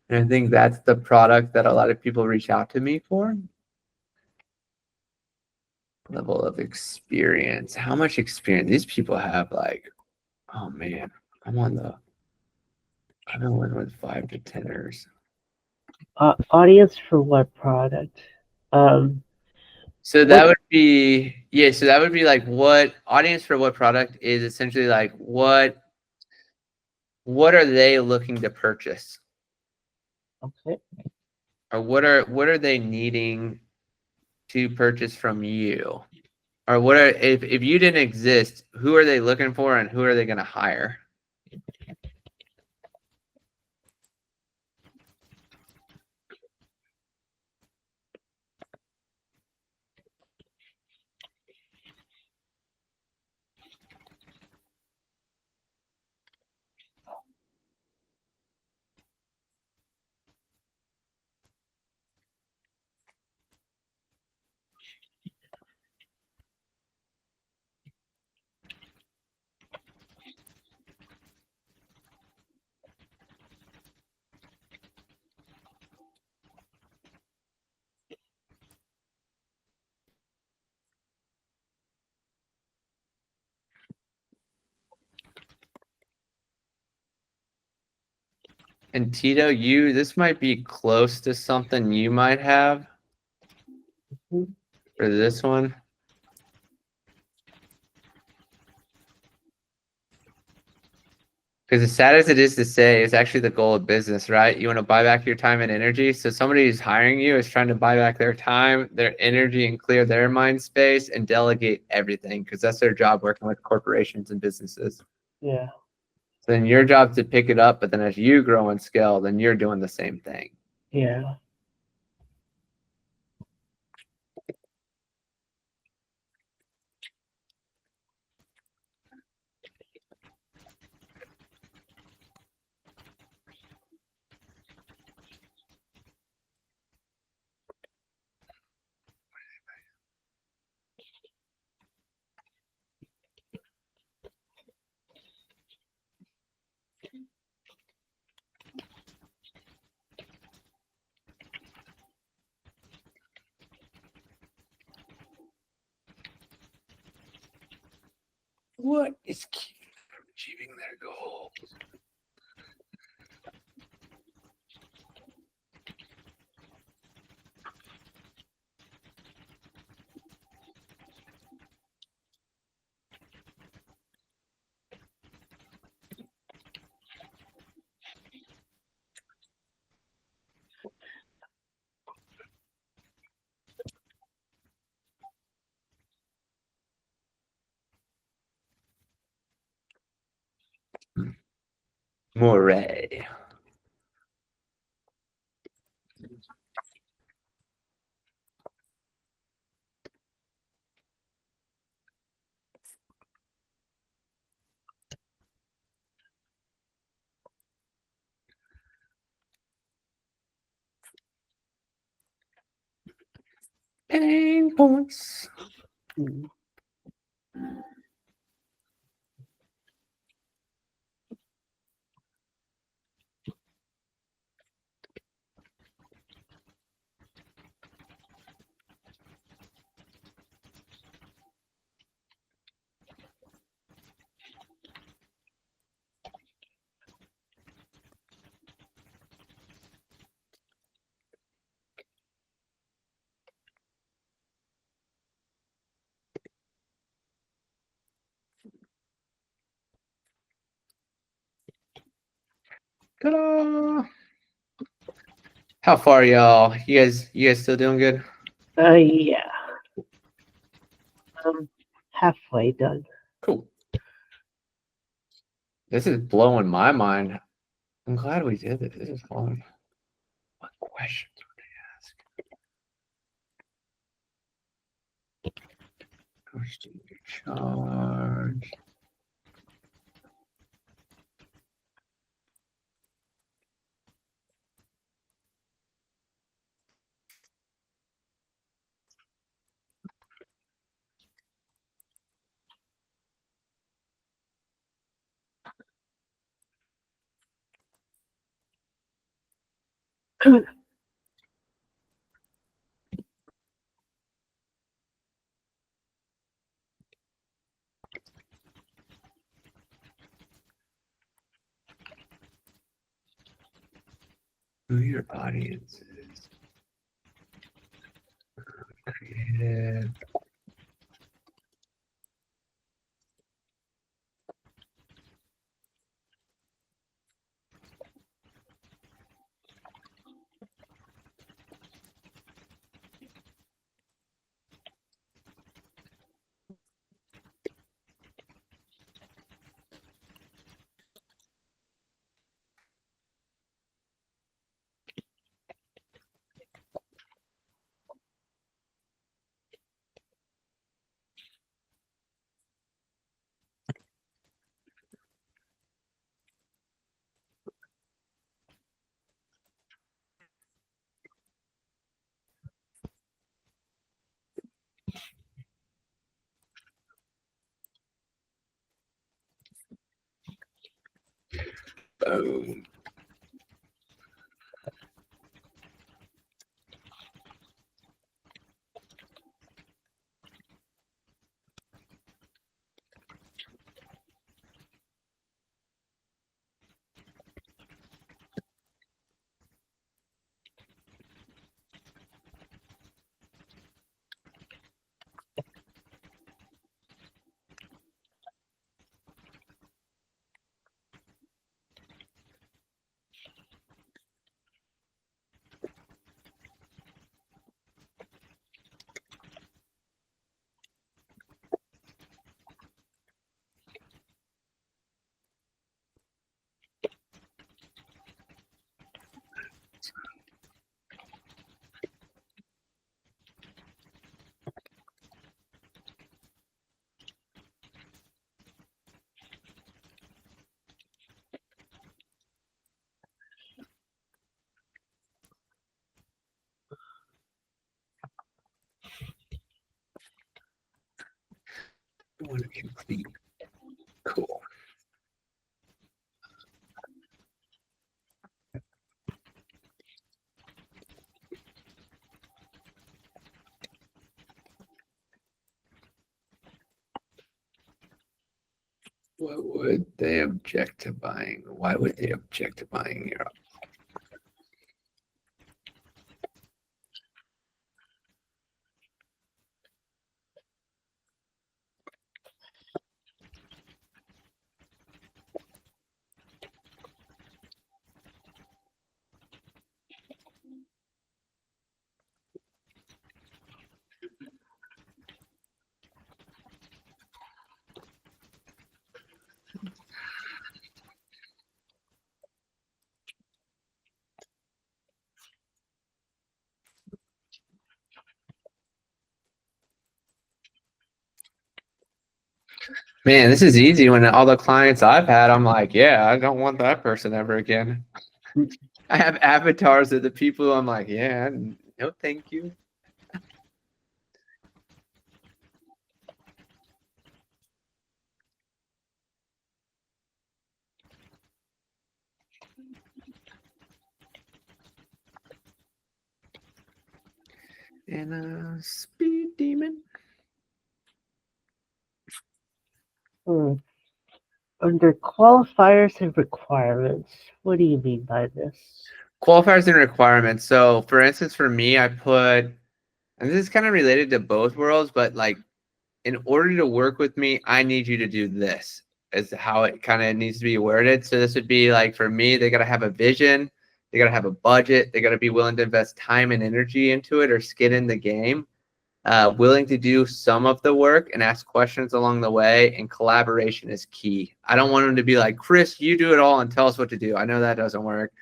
I think that's the product that a lot of people reach out to me for. Level of experience. How much experience? These people have like, oh man, I'm on with 5 to 10ers. Audience for what product? So that would be, yeah, so that would be like what audience for what product is essentially like what are they looking to purchase? Okay. Or what are they needing to purchase from you? Or what are, if you didn't exist, who are they looking for and who are they going to hire? And Tito, this might be close to something you might have Mhm. for this one. Because as sad as it is to say, it's actually the goal of business, right? You want to buy back your time and energy. So somebody who's hiring you is trying to buy back their time, their energy, and clear their mind space and delegate everything, because that's their job working with corporations and businesses. Yeah. So then your job to pick it up, but then as you grow and scale, then you're doing the same thing. Yeah. What is keeping them from achieving their goals? Moray. Pain points. Mhm. Ta-da! How far, y'all? You guys still doing good? Yeah. Halfway done. Cool. This is blowing my mind. I'm glad we did this. This is fun. What questions would they ask? Question charge. Who your audience is. Creative. Boom. want to complete. Cool. What would they object to buying? Why would they object to buying your? Man, this is easy. When all the clients I've had, I'm like, yeah, I don't want that person ever again. I have avatars of the people who I'm like, yeah, no, thank you. And a speed demon. Under qualifiers and requirements, what do you mean by this? Qualifiers and requirements. So, for instance, for me, I put, and this is kind of related to both worlds, but like, in order to work with me, I need you to do this, is how it kind of needs to be worded. So this would be like, for me, they got to have a vision, they got to have a budget, they got to be willing to invest time and energy into it or skin in the game, willing to do some of the work and ask questions along the way, and collaboration is key. I don't want them to be like, Chris, you do it all and tell us what to do. I know that doesn't work.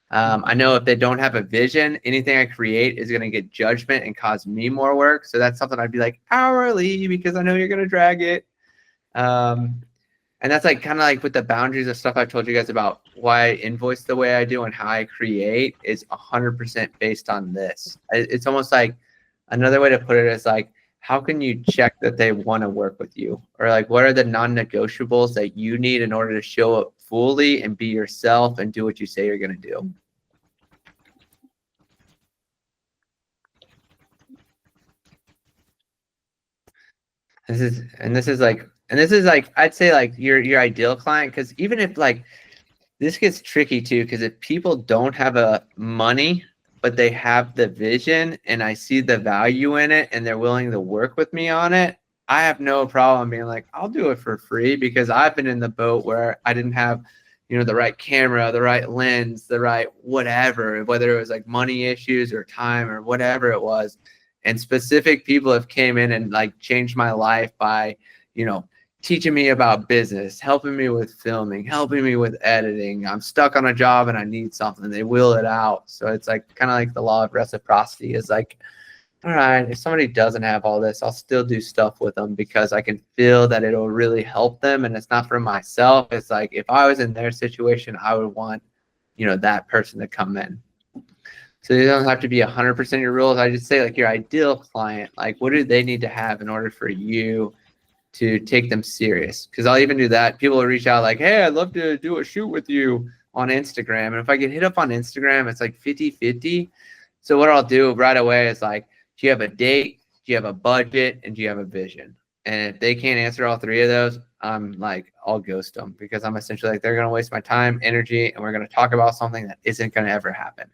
I know if they don't have a vision, anything I create is going to get judgment and cause me more work. So that's something I'd be like, hourly, because I know you're going to drag it. And that's like kind of like with the boundaries of stuff I've told you guys about why I invoice the way I do and how I create is 100% based on this. It's almost like another way to put it is like, how can you check that they want to work with you? Or like, what are the non-negotiables that you need in order to show up fully and be yourself and do what you say you're going to do? This is like I'd say like your ideal client, because even if like this gets tricky too, because if people don't have a money but they have the vision and I see the value in it and they're willing to work with me on it, I have no problem being like, I'll do it for free, because I've been in the boat where I didn't have, you know, the right camera, the right lens, the right whatever, whether it was like money issues or time or whatever it was. And specific people have came in and like changed my life by, you know, teaching me about business, helping me with filming, helping me with editing. I'm stuck on a job and I need something. They will it out. So it's like kind of like the law of reciprocity is like, all right, if somebody doesn't have all this, I'll still do stuff with them because I can feel that it'll really help them. And it's not for myself. It's like, if I was in their situation, I would want, you know, that person to come in. So you don't have to be 100% your rules. I just say like your ideal client, like what do they need to have in order for you to take them serious? Because I'll even do that. People will reach out like, hey, I'd love to do a shoot with you on Instagram. And if I get hit up on Instagram, it's like 50-50. So what I'll do right away is like, do you have a date? Do you have a budget? And do you have a vision? And if they can't answer all three of those, I'm like, I'll ghost them, because I'm essentially like, they're going to waste my time, energy, and we're going to talk about something that isn't going to ever happen.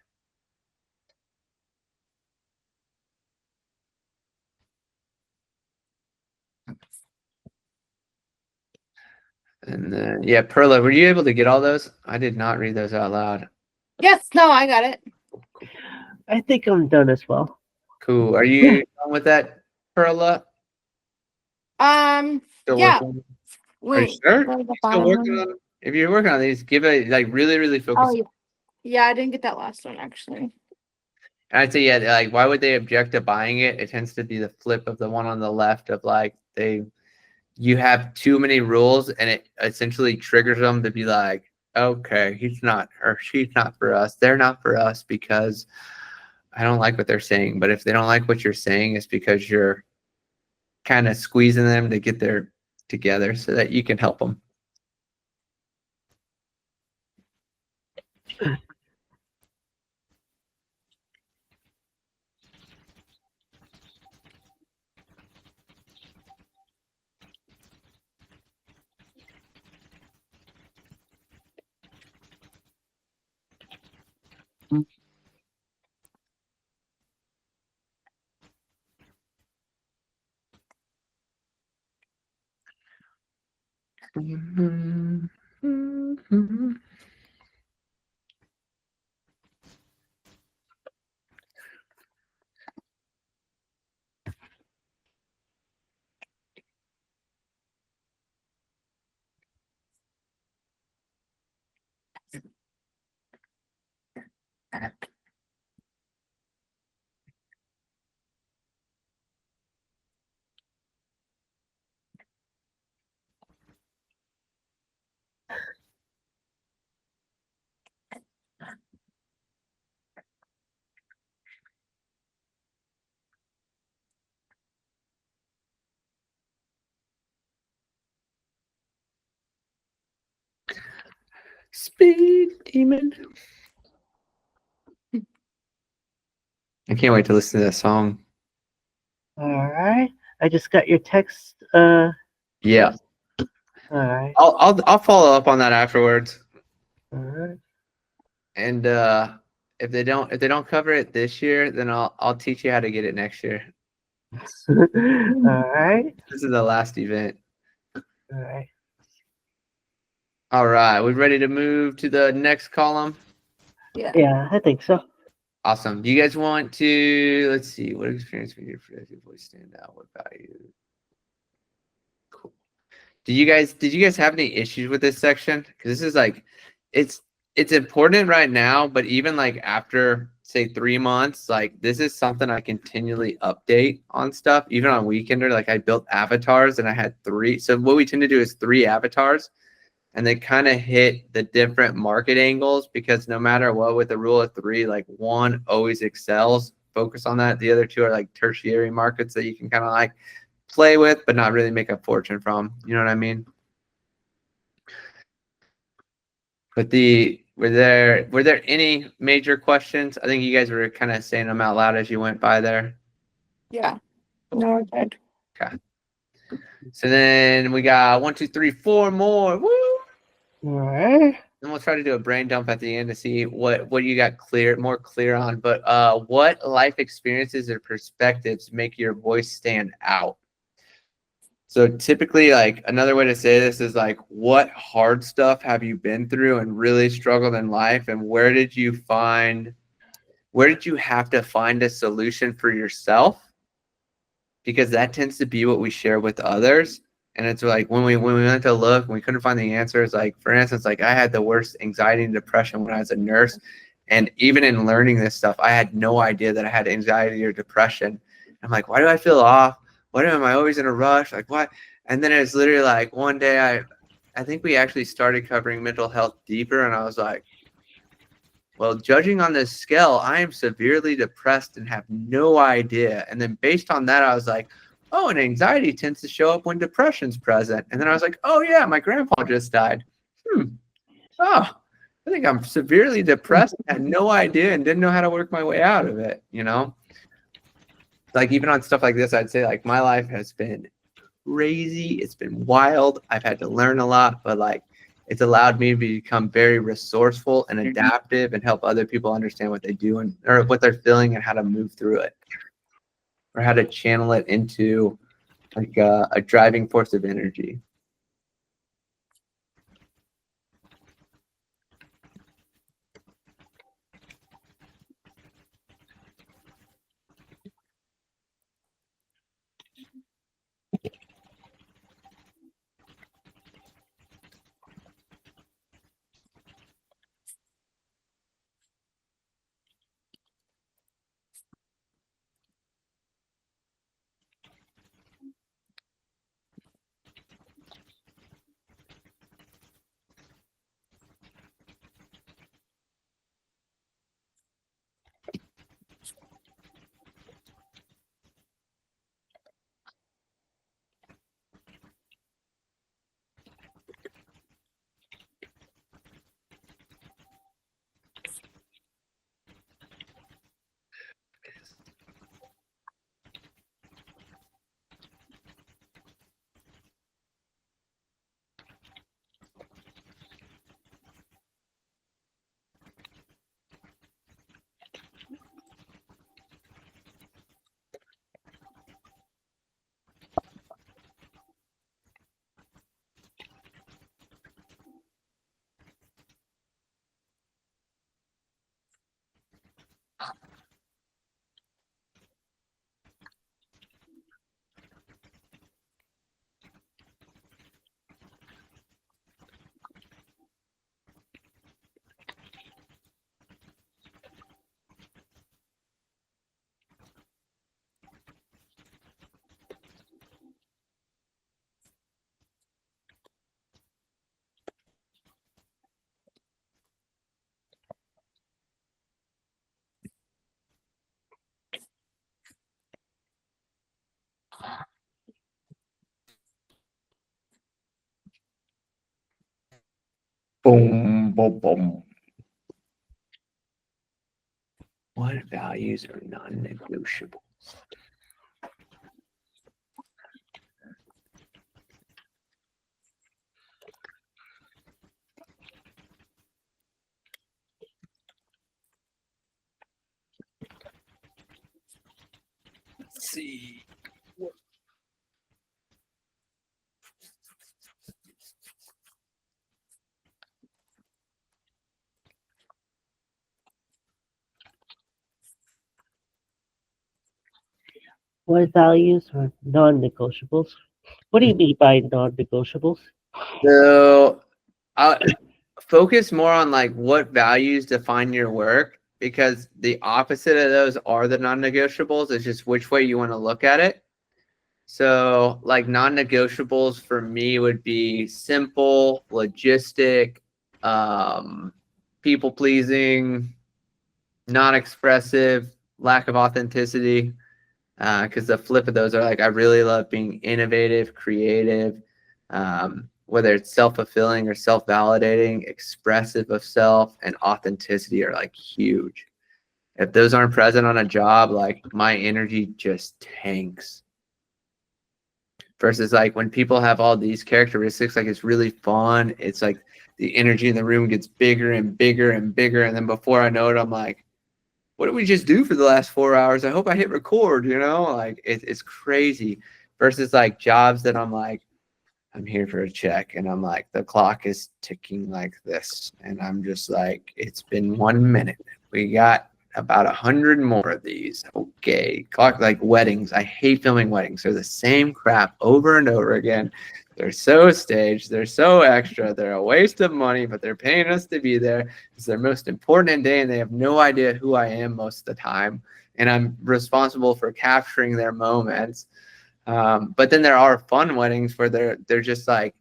And then, yeah, Perla, were you able to get all those? I did not read those out loud. Yes, no, I got it. I think I'm done as well. Cool. Are you done with that, Perla? Still Yeah. working? Wait, Are you sure? where's the Still bottom working one? on? If you're working on these, give it like really focus. Oh, yeah. Yeah, I didn't get that last one actually. And I'd say, yeah, like, why would they object to buying it? It tends to be the flip of the one on the left of like, you have too many rules and it essentially triggers them to be like, okay, he's not, or she's not for us. They're not for us because I don't like what they're saying. But if they don't like what you're saying, it's because you're kind of squeezing them to get their together so that you can help them. Speed demon. I can't wait to listen to that song. All right. I just got your text. Yeah. All right. I'll follow up on that afterwards. All right. And if they don't cover it this year, then I'll teach you how to get it next year. All right. This is the last event. All right. All right, we ready to move to the next column? Yeah, I think so. Awesome. Do you guys want to, let's see, what experience made your voice stand out? What value? Cool. Did you guys have any issues with this section? Because this is like, it's important right now, but even like after say 3 months, like this is something I continually update on stuff. Even on Weekender, like I built avatars and I had 3. So what we tend to do is 3 avatars. And they kind of hit the different market angles, because no matter what, with the rule of 3, like 1 always excels. Focus on that. The other 2 are like tertiary markets that you can kind of like play with, but not really make a fortune from. You know what I mean? But were there any major questions? I think you guys were kind of saying them out loud as you went by there. Yeah. No, we're good. Okay. So then we got 1, 2, 3, 4 more. Woo! All right. And we'll try to do a brain dump at the end to see what you got more clear on. But what life experiences or perspectives make your voice stand out? So typically, like another way to say this is like, what hard stuff have you been through and really struggled in life? And where did you have to find a solution for yourself? Because that tends to be what we share with others. And it's like when we went to look, we couldn't find the answers. Like for instance, like I had the worst anxiety and depression when I was a nurse. And even in learning this stuff, I had no idea that I had anxiety or depression. I'm like, why do I feel off? Why am I always in a rush? Like what? And then it's literally like one day I think we actually started covering mental health deeper, and I was like, well, judging on this scale, I am severely depressed and have no idea. And then based on that, I was like, oh, and anxiety tends to show up when depression's present. And then I was like, oh, yeah, my grandpa just died. Oh, I think I'm severely depressed and had no idea and didn't know how to work my way out of it, you know? Like even on stuff like this, I'd say like my life has been crazy. It's been wild. I've had to learn a lot, but like it's allowed me to become very resourceful and adaptive and help other people understand what they do or what they're feeling and how to move through it, or how to channel it into like a driving force of energy. Boom, boom, boom. What values are non-negotiable? Let's see. What values are non-negotiables? What do you mean by non-negotiables? So I'll focus more on like what values define your work, because the opposite of those are the non-negotiables. It's just which way you want to look at it. So like non-negotiables for me would be simple, logistic, people pleasing, non-expressive, lack of authenticity. Because the flip of those are like, I really love being innovative, creative, whether it's self-fulfilling or self-validating, expressive of self, and authenticity are like huge. If those aren't present on a job, like my energy just tanks. Versus like when people have all these characteristics, like it's really fun. It's like the energy in the room gets bigger and bigger and bigger. And then before I know it, I'm like, what did we just do for the last 4 hours? I hope I hit record, like it's crazy. Versus like jobs that I'm like, I'm here for a check, and I'm like, the clock is ticking like this, and I'm just like, it's been 1 minute. We got about 100 more of these. Okay, clock. Like weddings, I hate filming weddings. They're the same crap over and over again. They're so staged. They're so extra. They're a waste of money, but they're paying us to be there. It's their most important day, and they have no idea who I am most of the time. And I'm responsible for capturing their moments. But then there are fun weddings where they're just like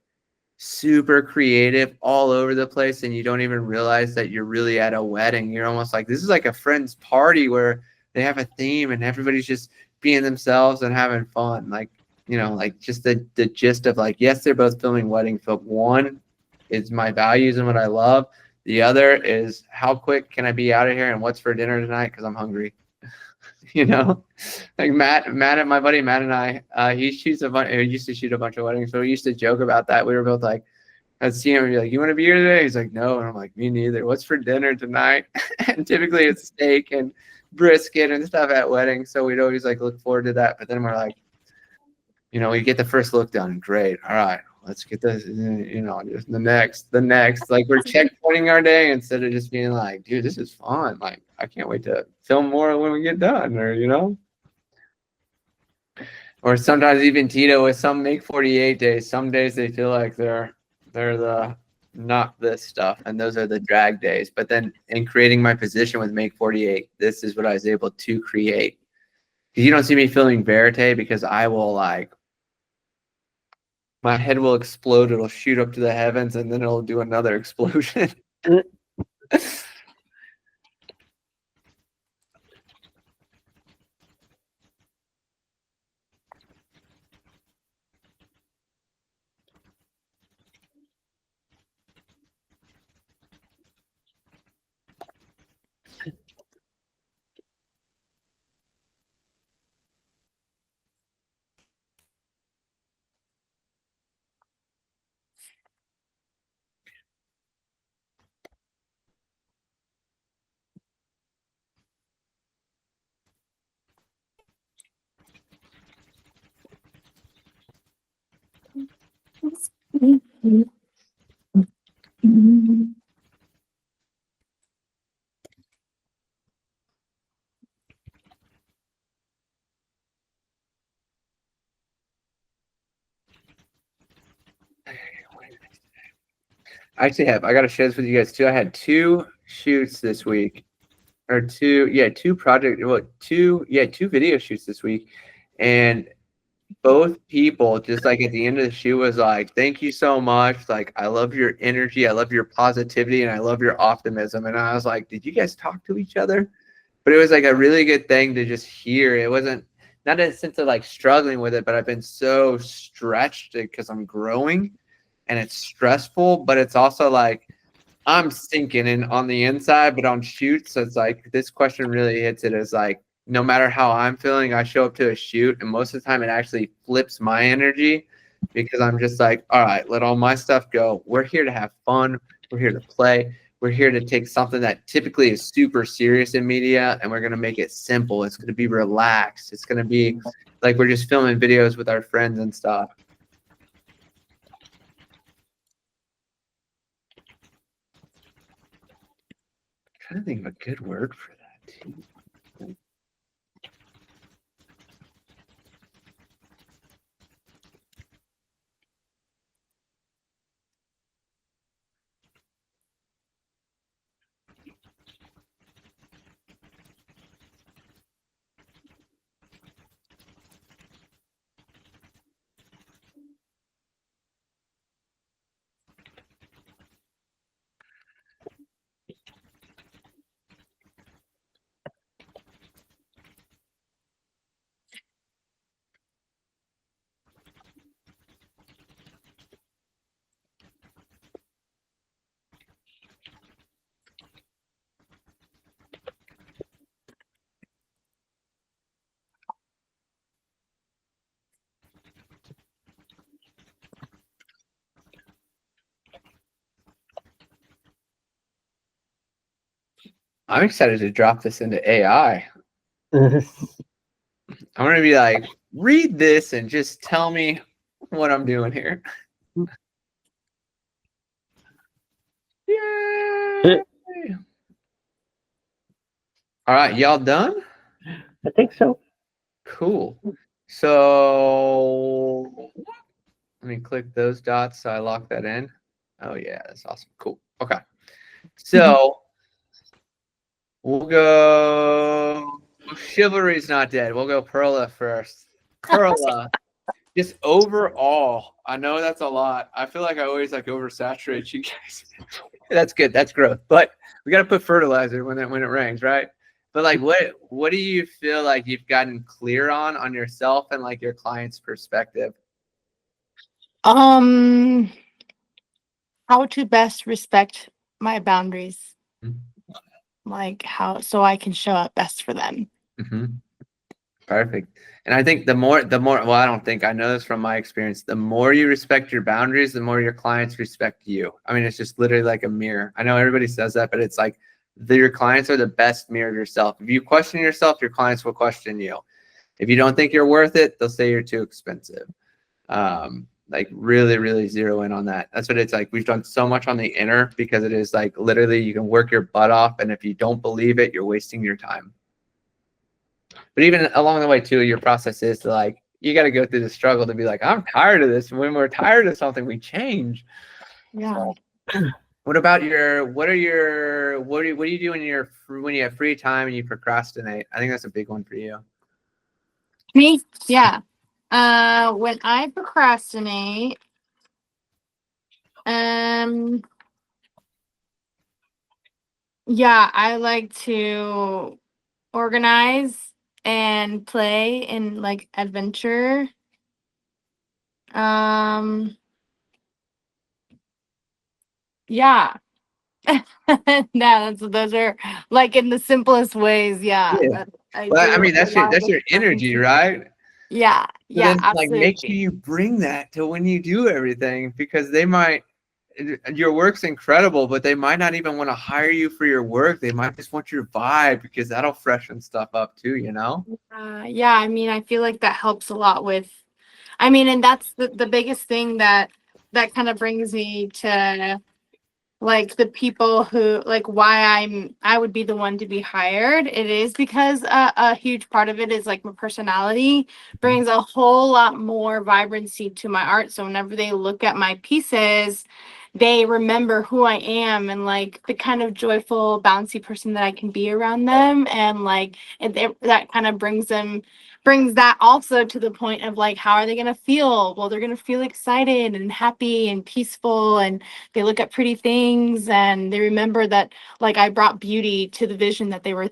super creative all over the place, and you don't even realize that you're really at a wedding. You're almost like, this is like a friend's party where they have a theme and everybody's just being themselves and having fun. Like, like just the gist of like, yes, they're both filming weddings, but one is my values and what I love. The other is how quick can I be out of here and what's for dinner tonight, because I'm hungry. Like Matt, my buddy Matt and I, he shoots he used to shoot a bunch of weddings, so we used to joke about that. We were both like, I'd see him and be like, you want to be here today? He's like, no. And I'm like, me neither. What's for dinner tonight? And typically it's steak and brisket and stuff at weddings. So we'd always like look forward to that. But then we're like, we get the first look done. Great. All right, let's get this, just the next, like we're checkpointing our day instead of just being like, dude, this is fun. Like, I can't wait to film more when we get done, or sometimes even Tito with some Make 48 days. Some days they feel like they're the not this stuff, and those are the drag days. But then in creating my position with Make 48, this is what I was able to create. Because you don't see me filming Verite, because I will like, my head will explode. It'll shoot up to the heavens, and then it'll do another explosion. I got to share this with you guys too. I had 2 shoots this week, or 2 video shoots this week, and both people just like at the end of the shoot was like, thank you so much. Like, I love your energy. I love your positivity, and I love your optimism. And I was like, did you guys talk to each other? But it was like a really good thing to just hear. It wasn't, not in a sense of like struggling with it, but I've been so stretched because I'm growing and it's stressful, but it's also like, I'm sinking in on the inside, but on shoots, it's like this question really hits it as like, no matter how I'm feeling, I show up to a shoot, and most of the time it actually flips my energy because I'm just like, all right, let all my stuff go. We're here to have fun. We're here to play. We're here to take something that typically is super serious in media, and we're going to make it simple. It's going to be relaxed. It's going to be like we're just filming videos with our friends and stuff. I'm trying to think of a good word for that too. I'm excited to drop this into AI. I'm going to be like, read this and just tell me what I'm doing here. Yay! All right, y'all done? I think so. Cool. So let me click those dots so I lock that in. Oh yeah, that's awesome. Cool. Okay. So we'll go. Chivalry's not dead. We'll go Perla first. Perla. Just overall, I know that's a lot. I feel like I always like oversaturate you guys. That's good. That's growth. But we got to put fertilizer when it rains, right? But like, what do you feel like you've gotten clear on yourself and like your client's perspective? How to best respect my boundaries, like how so I can show up best for them. Mm-hmm. Perfect. And I think the more, well, I don't think, I know this from my experience, the more you respect your boundaries, the more your clients respect you. I mean, it's just literally like a mirror. I know everybody says that, but it's like your clients are the best mirror of yourself. If you question yourself, your clients will question you. If you don't think you're worth it, they'll say you're too expensive. Like really, really zero in on that. That's what it's like. We've done so much on the inner because it is like literally you can work your butt off. And if you don't believe it, you're wasting your time. But even along the way too, your process is to like, you got to go through the struggle to be like, I'm tired of this. And when we're tired of something, we change. Yeah. What about what do you do when you have free time and you procrastinate? I think that's a big one for you. Me? Yeah. When I procrastinate, yeah, I like to organize and play in like adventure. Yeah. No, those are like in the simplest ways. Yeah. Yeah. Well, I mean, that's your energy, right? Yeah. So Yeah. then, like, make sure you bring that to when you do everything, because your work's incredible, but they might not even want to hire you for your work. They might just want your vibe, because that'll freshen stuff up too, you know? Yeah. I mean, I feel like that helps a lot with, I mean, and that's the biggest thing that kind of brings me to like the people who like why I would be the one to be hired. It is because a huge part of it is like my personality brings a whole lot more vibrancy to my art. So whenever they look at my pieces, they remember who I am and like the kind of joyful, bouncy person that I can be around them. And like that kind of brings that also to the point of like, how are they going to feel? Well, they're going to feel excited and happy and peaceful, and they look at pretty things and they remember that like I brought beauty to the vision that they were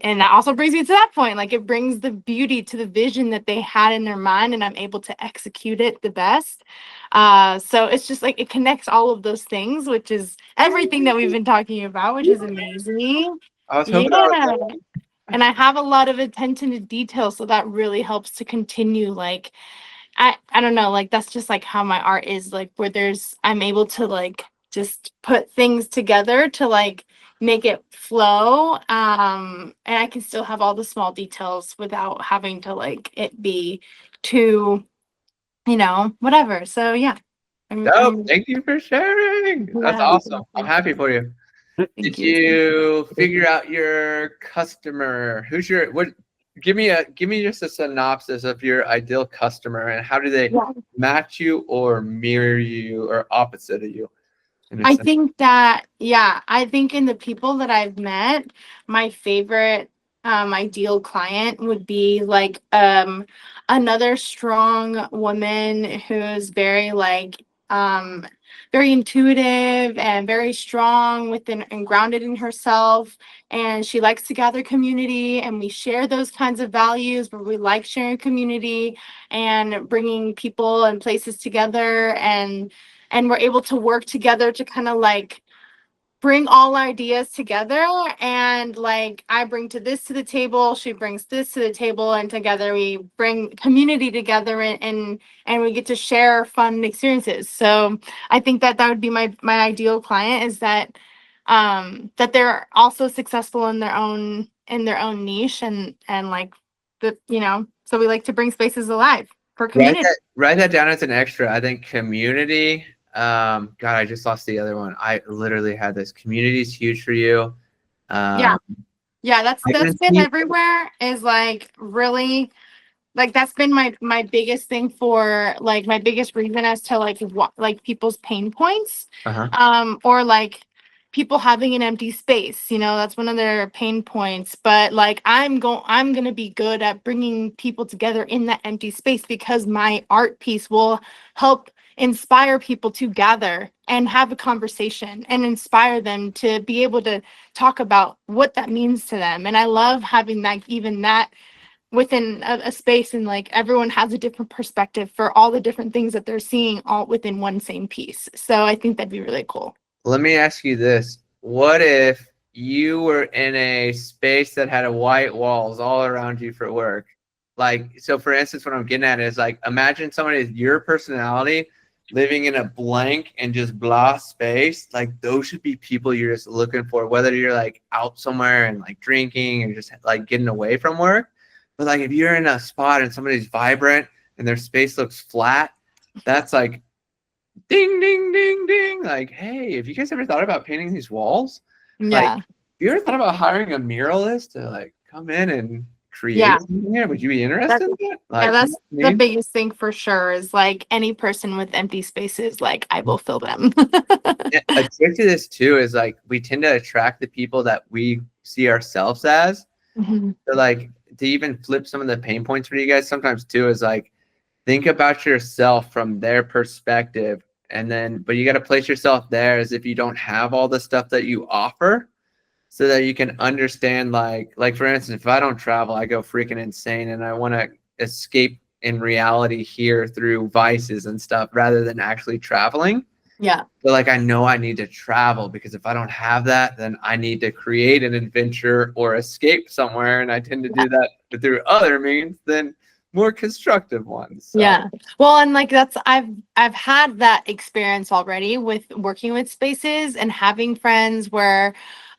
and that also brings me to that point. Like, it brings the beauty to the vision that they had in their mind, and I'm able to execute it the best. So it's just like it connects all of those things, which is everything that we've been talking about, which is amazing. I was hoping Yeah. And I have a lot of attention to detail, so that really helps to continue. Like, I don't know, like that's just like how my art is, like where I'm able to like just put things together to like make it flow. And I can still have all the small details without having to like it be too, whatever. So yeah. Thank you for sharing. That's Yeah, awesome. I'm happy for you. thank Did you. you figure out your customer? Give me just a synopsis of your ideal customer, and how do they Yeah. match you or mirror you or opposite of you? in a I sense? think that, yeah, I think in the people that I've met, my favorite ideal client would be like another strong woman who's very like very intuitive and very strong within and grounded in herself, and she likes to gather community, and we share those kinds of values where we like sharing community and bringing people and places together, and we're able to work together to kind of like bring all ideas together, and like I bring to the table, she brings this to the table, and together we bring community together, and we get to share fun experiences. So I think that would be my ideal client, is that they're also successful in their own niche, and like so we like to bring spaces alive for community. Write that down as an extra. I think community. God, I just lost the other one. I literally had this. Community is huge for you. Yeah. Yeah, that's I can been see- everywhere, is like really like that's been my biggest thing, for like my biggest reason as to like what like people's pain points, or like people having an empty space, that's one of their pain points. But like I'm going to be good at bringing people together in that empty space, because my art piece will help inspire people to gather and have a conversation and inspire them to be able to talk about what that means to them. And I love having that, even that within a space, and like everyone has a different perspective for all the different things that they're seeing all within one same piece. So I think that'd be really cool. Let me ask you this. What if you were in a space that had a white walls all around you for work? Like, so for instance, what I'm getting at is like, imagine somebody with your personality living in a blank and just blah space. Like, those should be people you're just looking for, whether you're like out somewhere and like drinking and just like getting away from work. But like, if you're in a spot and somebody's vibrant and their space looks flat, that's like, ding, ding, ding, ding. Like, hey, have you guys ever thought about painting these walls? Like, Yeah. have you ever thought about hiring a muralist to like come in and create Yeah. something here? Would you be interested in that? Like, Yeah, that's you know what I the mean? biggest thing for sure, is like any person with empty spaces, like I will fill them. Yeah, a trick to this too is like we tend to attract the people that we see ourselves as. Mhm. So like to even flip some of the pain points for you guys sometimes too is like think about yourself from their perspective, and then but you got to place yourself there as if you don't have all the stuff that you offer, so that you can understand like for instance, if I don't travel, I go freaking insane, and I want to escape in reality here through vices and stuff rather than actually traveling. Yeah. But like I know I need to travel, because if I don't have that, then I need to create an adventure or escape somewhere, and I tend to do that through other means than more constructive ones. So. Yeah. Well, and like I've had that experience already with working with spaces and having friends where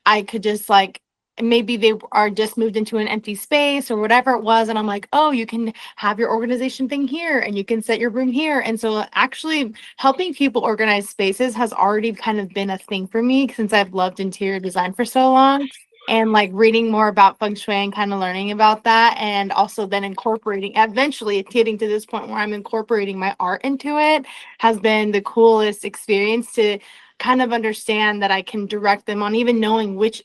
I could just like maybe they are just moved into an empty space or whatever it was, and I'm like, "Oh, you can have your organization thing here and you can set your room here." And so actually helping people organize spaces has already kind of been a thing for me since I've loved interior design for so long. And like reading more about feng shui and kind of learning about that, and also then incorporating, eventually getting to this point where I'm incorporating my art into it, has been the coolest experience to kind of understand that I can direct them on even knowing which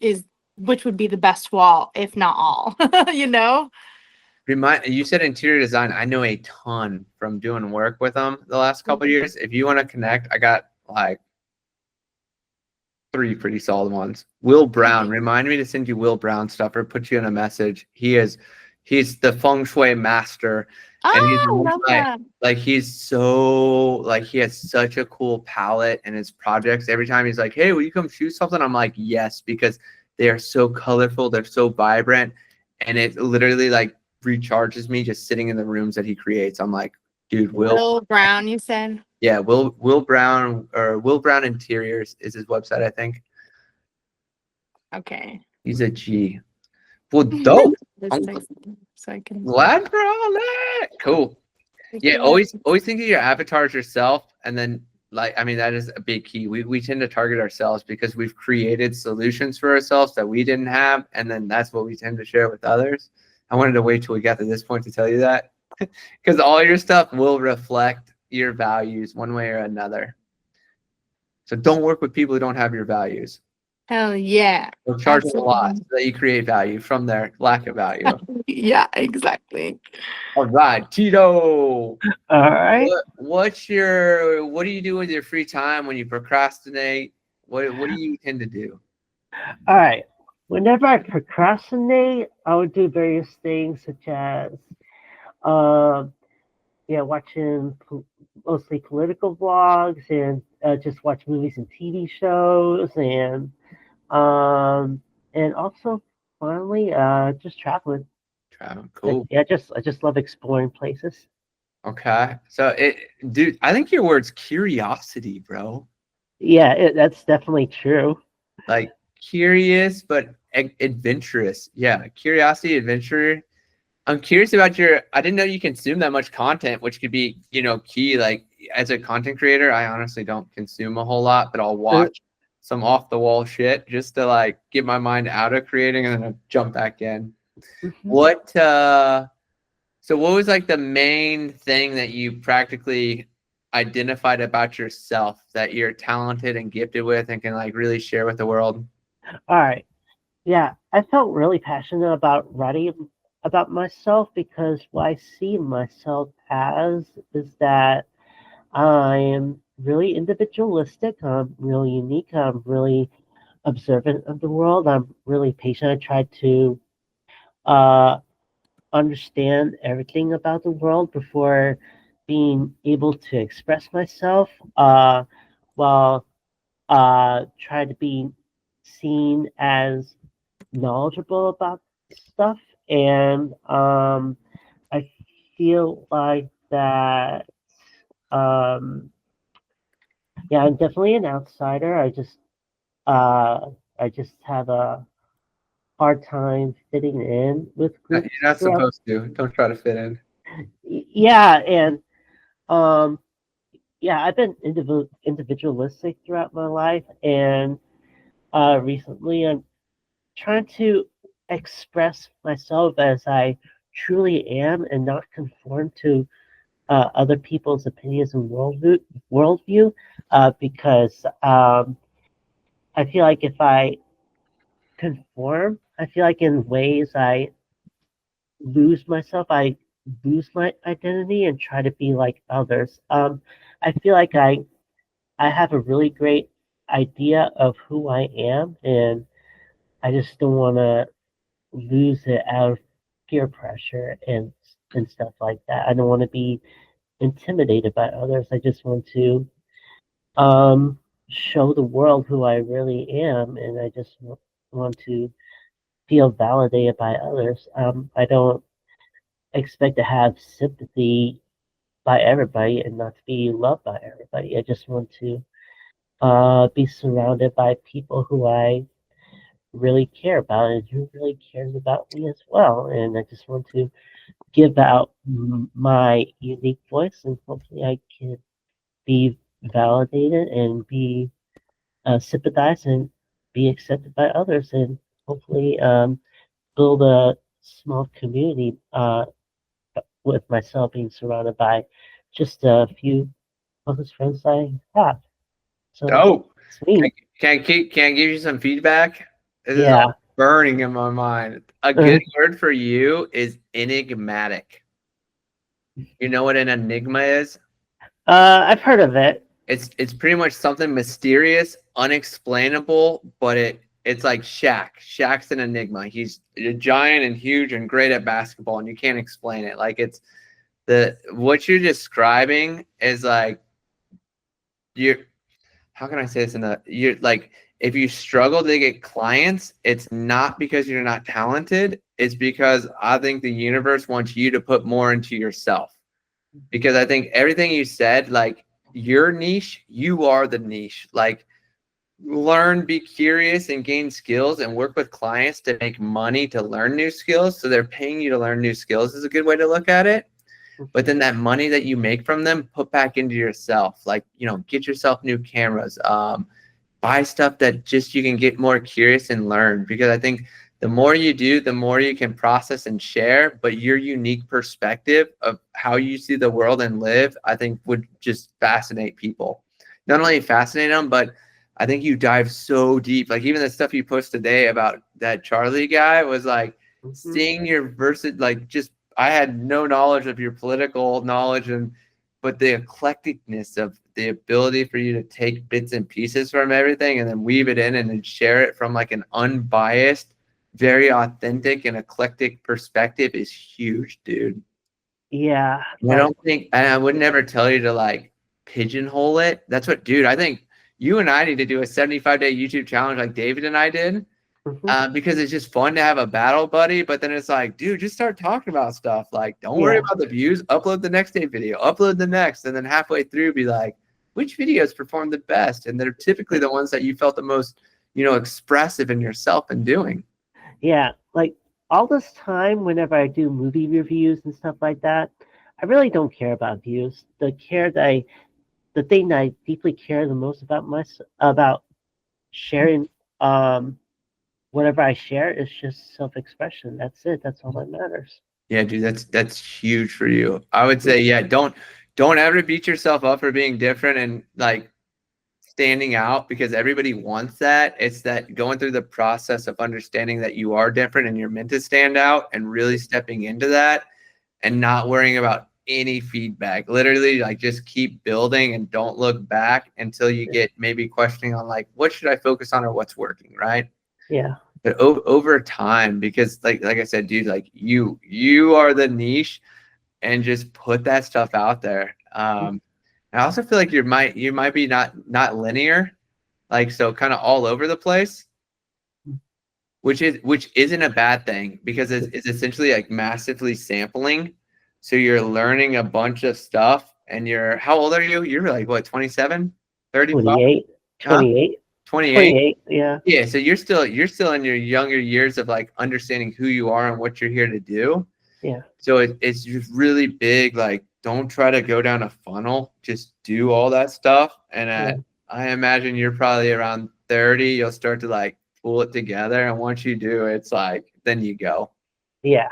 would be the best wall, if not all. You said interior design. I know a ton from doing work with them the last couple of years. If you want to connect, I got like 3 pretty solid ones. Will Brown, remind me to send you Will Brown stuff or put you in a message. He's the feng shui master. And he's I love that. like he's so like he has such a cool palette in his projects. Every time he's like, hey, will you come shoot something? I'm like, yes, because they are so colorful, they're so vibrant, and it literally like recharges me just sitting in the rooms that he creates. I'm like, dude, Will Brown, you said? yeah, Will Brown, or Will Brown Interiors is his website, I think. Okay. He's a G. Well, dope. Just I'm text me so I can. glad for all that. Cool. Yeah, always think of your avatar as yourself, and then like I mean that is a big key. We tend to target ourselves because we've created solutions for ourselves that we didn't have, and then that's what we tend to share with others. I wanted to wait till we got to this point to tell you that, because all your stuff will reflect your values one way or another. So don't work with people who don't have your values. Hell yeah. They'll charge them a lot Absolutely. so that you create value from their lack of value. Yeah, exactly. All right, Tito. All right. What do you do with your free time when you procrastinate? What do you tend to do? All right. Whenever I procrastinate, I would do various things such as, watching mostly political vlogs and just watch movies and TV shows and also finally just traveling. Cool. I just love exploring places. Okay. So dude, I think your word's curiosity, bro. Yeah, that's definitely true. Like curious, but adventurous. Yeah. Curiosity, adventure. I'm curious about I didn't know you consume that much content, which could be, key. Like as a content creator, I honestly don't consume a whole lot, but I'll watch some off the wall shit just to like get my mind out of creating and then I'll jump back in. Mm-hmm. So what was like the main thing that you practically identified about yourself that you're talented and gifted with and can like really share with the world? All right. Yeah, I felt really passionate about writing about myself because what I see myself as is that I am really individualistic. I'm really unique. I'm really observant of the world. I'm really patient. I try to uh, understand everything about the world before being able to express myself while try to be seen as knowledgeable about stuff. And I feel like that, um, yeah, I'm definitely an outsider. I just have a hard time fitting in with You're groups not throughout. supposed to. Don't try to fit in. Yeah, and um, yeah, I've been individualistic throughout my life, and recently I'm trying to express myself as I truly am and not conform to other people's opinions and worldview because I feel like if I conform, I feel like in ways I lose myself, I lose my identity and try to be like others. I feel like I have a really great idea of who I am, and I just don't want to lose it out of peer pressure and stuff like that. I don't want to be intimidated by others. I just want to show the world who I really am, and I just want to feel validated by others. I don't expect to have sympathy by everybody and not to be loved by everybody. I just want to be surrounded by people who I really care about and who really cares about me as well. And I just want to give out my unique voice, and hopefully I can be validated and be sympathized and be accepted by others, and hopefully build a small community with myself being surrounded by just a few closest friends I have. So Dope. it's me. Can I give you some feedback? This is Yeah. all burning in my mind. A good word for you is enigmatic. You know what an enigma is? I've heard of it. it's pretty much something mysterious, unexplainable, but it's like Shaq. Shaq's an enigma. He's a giant and huge and great at basketball, and you can't explain it. Like it's what you're describing is like you're how can I say this you're like if you struggle to get clients, it's not because you're not talented. It's because I think the universe wants you to put more into yourself. Because I think everything you said, like your niche, you are the niche. Like learn, be curious, and gain skills and work with clients to make money to learn new skills. So they're paying you to learn new skills is a good way to look at it. But then that money that you make from them, put back into yourself. Like, get yourself new cameras, buy stuff that just you can get more curious and learn. Because I think the more you do, the more you can process and share. But your unique perspective of how you see the world and live, I think would just fascinate people. Not only fascinate them, but I think you dive so deep. Like even the stuff you posted today about that Charlie guy was like seeing your like just I had no knowledge of your political knowledge but the eclecticness of the ability for you to take bits and pieces from everything and then weave it in and then share it from like an unbiased, very authentic and eclectic perspective is huge, dude. Yeah. I don't think, and I would never tell you to like pigeonhole it. That's what, dude, I think you and I need to do a 75-day YouTube challenge like David and I did. Because it's just fun to have a battle buddy, but then it's like, dude, just start talking about stuff. Like, don't worry about the views. Upload the next day video. Upload the next, and then halfway through, be like, which videos performed the best? And they're typically the ones that you felt the most, expressive in yourself and doing. Yeah, like all this time, whenever I do movie reviews and stuff like that, I really don't care about views. The thing that I deeply care the most about sharing whatever I share is just self-expression. That's it. That's all that matters. Yeah, dude, that's huge for you. I would say, yeah, don't ever beat yourself up for being different and like standing out because everybody wants that. It's that going through the process of understanding that you are different and you're meant to stand out and really stepping into that and not worrying about any feedback. Literally, like just keep building and don't look back until you get maybe questioning on like, what should I focus on or what's working, right? Yeah. But over time, because like I said, dude, like you are the niche and just put that stuff out there. I also feel like you might be not linear, like so kind of all over the place, which isn't a bad thing because it's essentially like massively sampling. So you're learning a bunch of stuff and how old are you? You're like what, 27, 35? 28. 28. Huh? 28? 28, yeah. Yeah, so you're still in your younger years of like understanding who you are and what you're here to do. Yeah. So it's just really big. Like, don't try to go down a funnel. Just do all that stuff. And I imagine you're probably around 30. You'll start to like pull it together. And once you do, it's like, then you go. Yeah.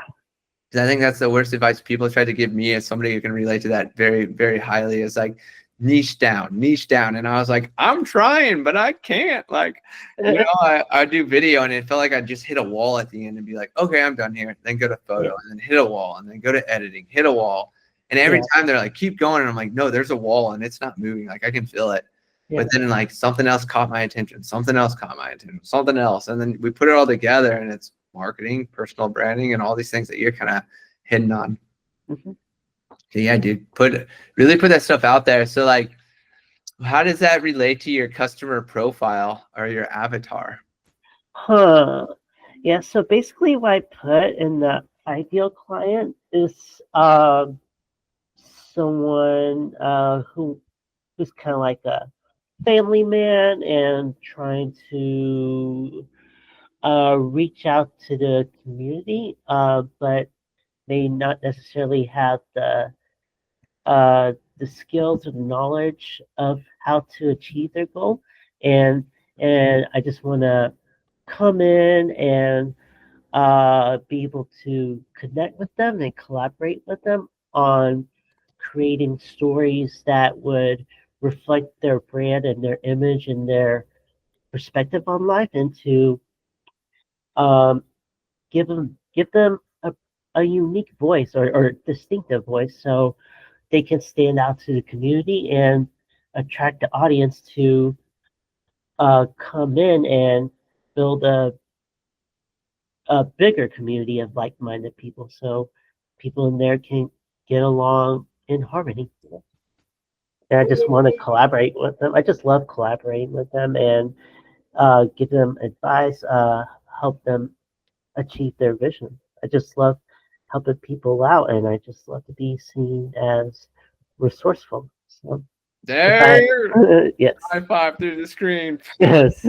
Because I think that's the worst advice people try to give me as somebody who can relate to that very, very highly is like, niche down. And I was like, I'm trying, but I can't. Like, I do video and it felt like I just hit a wall at the end and be like, okay, I'm done here. Then go to photo and then hit a wall and then go to editing, hit a wall. And every time they're like, keep going. And I'm like, no, there's a wall and it's not moving. Like I can feel it. But then like something else caught my attention. Something else. And then we put it all together and it's marketing, personal branding, and all these things that you're kind of hitting on. So yeah, dude, really put that stuff out there. So like, how does that relate to your customer profile or your avatar? Yeah, so basically what I put in the ideal client is someone who's kind of like a family man and trying to reach out to the community, but may not necessarily have the skills or the knowledge of how to achieve their goal. And I just want to come in and be able to connect with them and collaborate with them on creating stories that would reflect their brand and their image and their perspective on life, and to give them a unique voice or distinctive voice so they can stand out to the community and attract the audience to come in and build a bigger community of like-minded people, so people in there can get along in harmony. And I just want to collaborate with them. I just love collaborating with them and give them advice, help them achieve their vision. I just love helping people out, and I just love to be seen as resourceful. So, There, yes, high five through the screen. yes,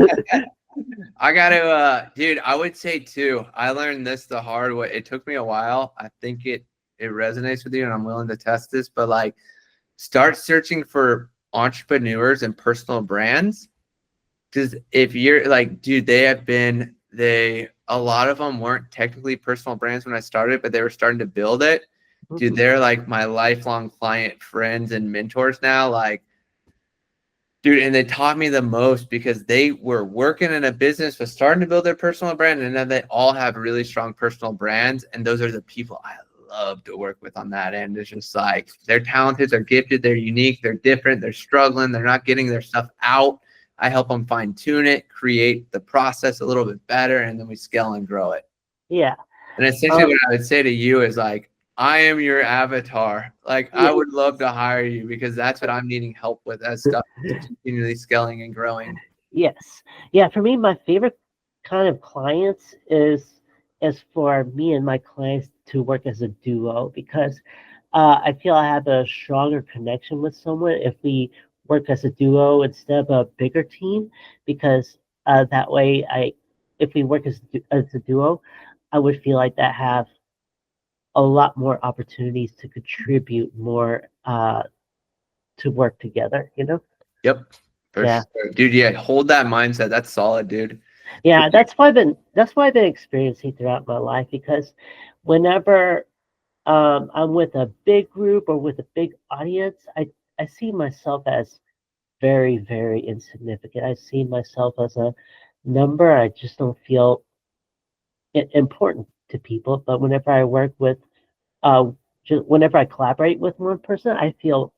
I got to, dude, I would say too, I learned this the hard way. It took me a while. I think it resonates with you, and I'm willing to test this, but like, start searching for entrepreneurs and personal brands. Because if you're like, dude, a lot of them weren't technically personal brands when I started, but they were starting to build it. Dude, they're like my lifelong client friends and mentors now. Like, dude, and they taught me the most because they were working in a business, but starting to build their personal brand. And then they all have really strong personal brands. And those are the people I love to work with on that end. It's just like, they're talented, they're gifted, they're unique, they're different, they're struggling, they're not getting their stuff out. I help them fine tune it, create the process a little bit better, and then we scale and grow it. yeah. And essentially what I would say to you is like, I am your avatar. Like, I would love to hire you because that's what I'm needing help with as stuff is continually scaling and growing. Yes. Yeah, for me, my favorite kind of clients is for me and my clients to work as a duo, because I feel I have a stronger connection with someone if we work as a duo instead of a bigger team, because that way if we work as a duo, I would feel like that have a lot more opportunities to contribute more to work together, you know? Yep. Yeah. Sure. Dude, yeah, hold that mindset. That's solid, dude. Yeah, that's what I've been experiencing throughout my life, because whenever I'm with a big group or with a big audience, I see myself as very, very insignificant. I see myself as a number. I just don't feel important to people. But whenever I work with, whenever I collaborate with one person, I feel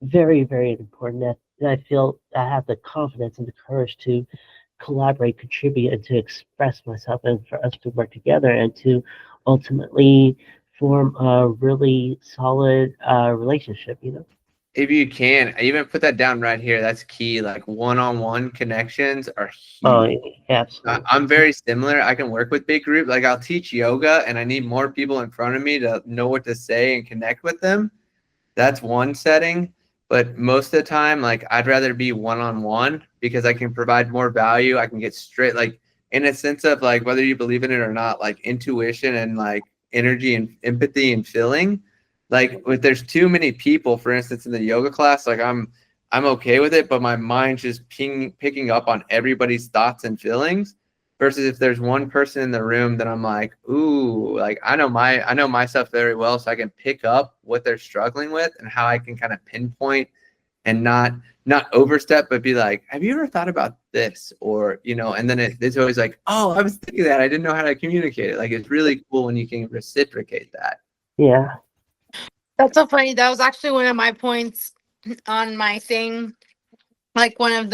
very, very important. That I feel I have the confidence and the courage to collaborate, contribute, and to express myself, and for us to work together and to ultimately form a really solid relationship, you know? If you can, I even put that down right here. That's key. Like, one-on-one connections are huge. Oh, absolutely. I'm very similar. I can work with big groups. Like, I'll teach yoga and I need more people in front of me to know what to say and connect with them. That's one setting. But most of the time, like, I'd rather be one-on-one because I can provide more value. I can get straight, like, in a sense of like, whether you believe in it or not, like intuition and like energy and empathy and feeling. Like, if there's too many people, for instance, in the yoga class, like I'm okay with it, but my mind's just picking up on everybody's thoughts and feelings. Versus if there's one person in the room that I'm like, ooh, like I know myself very well, so I can pick up what they're struggling with and how I can kind of pinpoint and not overstep, but be like, have you ever thought about this? Or, you know, and then it's always like, oh, I was thinking that. I didn't know how to communicate it. Like, it's really cool when you can reciprocate that. Yeah. That's so funny. That was actually one of my points on my thing. Like one of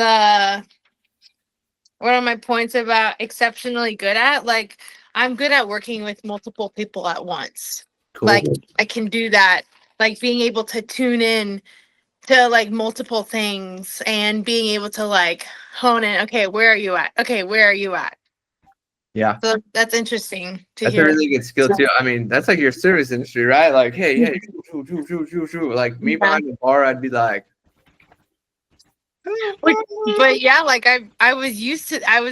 my points about exceptionally good at. Like, I'm good at working with multiple people at once. Cool. Like, I can do that. Like, being able to tune in to like multiple things and being able to like hone in. Okay, where are you at? Okay, where are you at? Yeah. So that's interesting to That's hear. a really good skill too. I mean, that's like your service industry, right? Like, hey, like me behind the bar, I'd be like, but yeah, like I was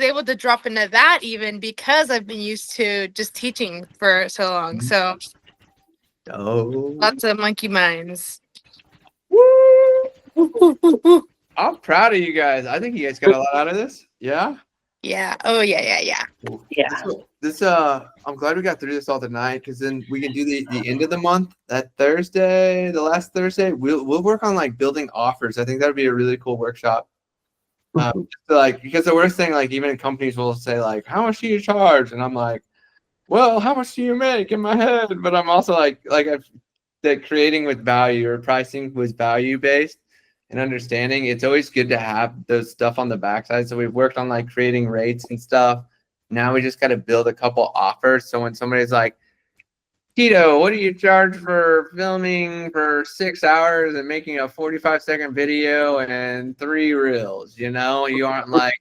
able to drop into that even because I've been used to just teaching for so long. So oh, lots of monkey minds. I'm proud of you guys. I think you guys got a lot out of this. Yeah. Yeah. Oh yeah. This I'm glad we got through this all tonight, because then we can do the end of the month, that Thursday, the last Thursday. We'll work on like building offers. I think that would be a really cool workshop. Like, because the worst thing, like, even in companies will say like, how much do you charge? And I'm like, well, how much do you make in my head? But I'm also like that creating with value or pricing was value based. and understanding, it's always good to have those stuff on the backside. So we've worked on like creating rates and stuff. Now we just got to build a couple offers. So when somebody's like, Tito, what do you charge for filming for 6 hours and making a 45-second video and 3 reels? You know, you aren't like,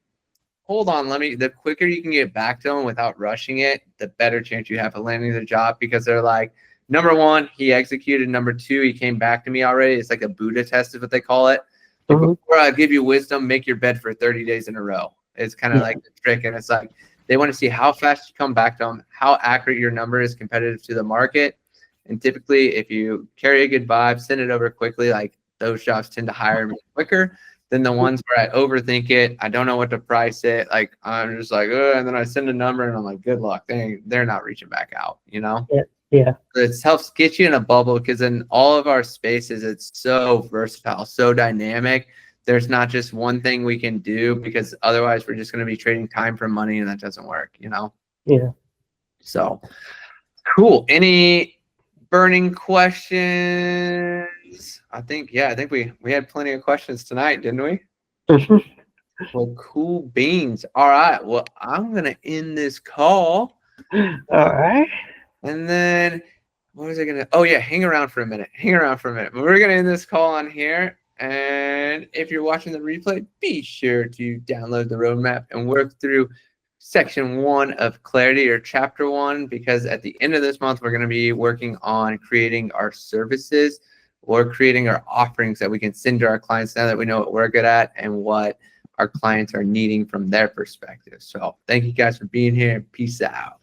hold on, the quicker you can get back to them without rushing it, the better chance you have of landing the job, because they're like, number one, he executed. Number two, he came back to me already. It's like a Buddha test is what they call it. Before I give you wisdom, make your bed for 30 days in a row. It's kind of like the trick. And it's like, they want to see how fast you come back to them, how accurate your number is competitive to the market. And typically, if you carry a good vibe, send it over quickly, like those jobs tend to hire me quicker than the ones where I overthink it. I don't know what to price it. Like, I'm just like, and then I send a number and I'm like, good luck. They're not reaching back out, you know? Yeah. It helps get you in a bubble, because in all of our spaces, it's so versatile, so dynamic. There's not just one thing we can do, because otherwise we're just going to be trading time for money, and that doesn't work, you know? Yeah. So cool. Any burning questions? I think we had plenty of questions tonight, didn't we? Well, cool beans. All right. Well, I'm going to end this call. All right. And then what was I going to? Oh, yeah. Hang around for a minute. But we're going to end this call on here. And if you're watching the replay, be sure to download the roadmap and work through section 1 of clarity, or chapter 1, because at the end of this month, we're going to be working on creating our services or creating our offerings that we can send to our clients now that we know what we're good at and what our clients are needing from their perspective. So thank you guys for being here. Peace out.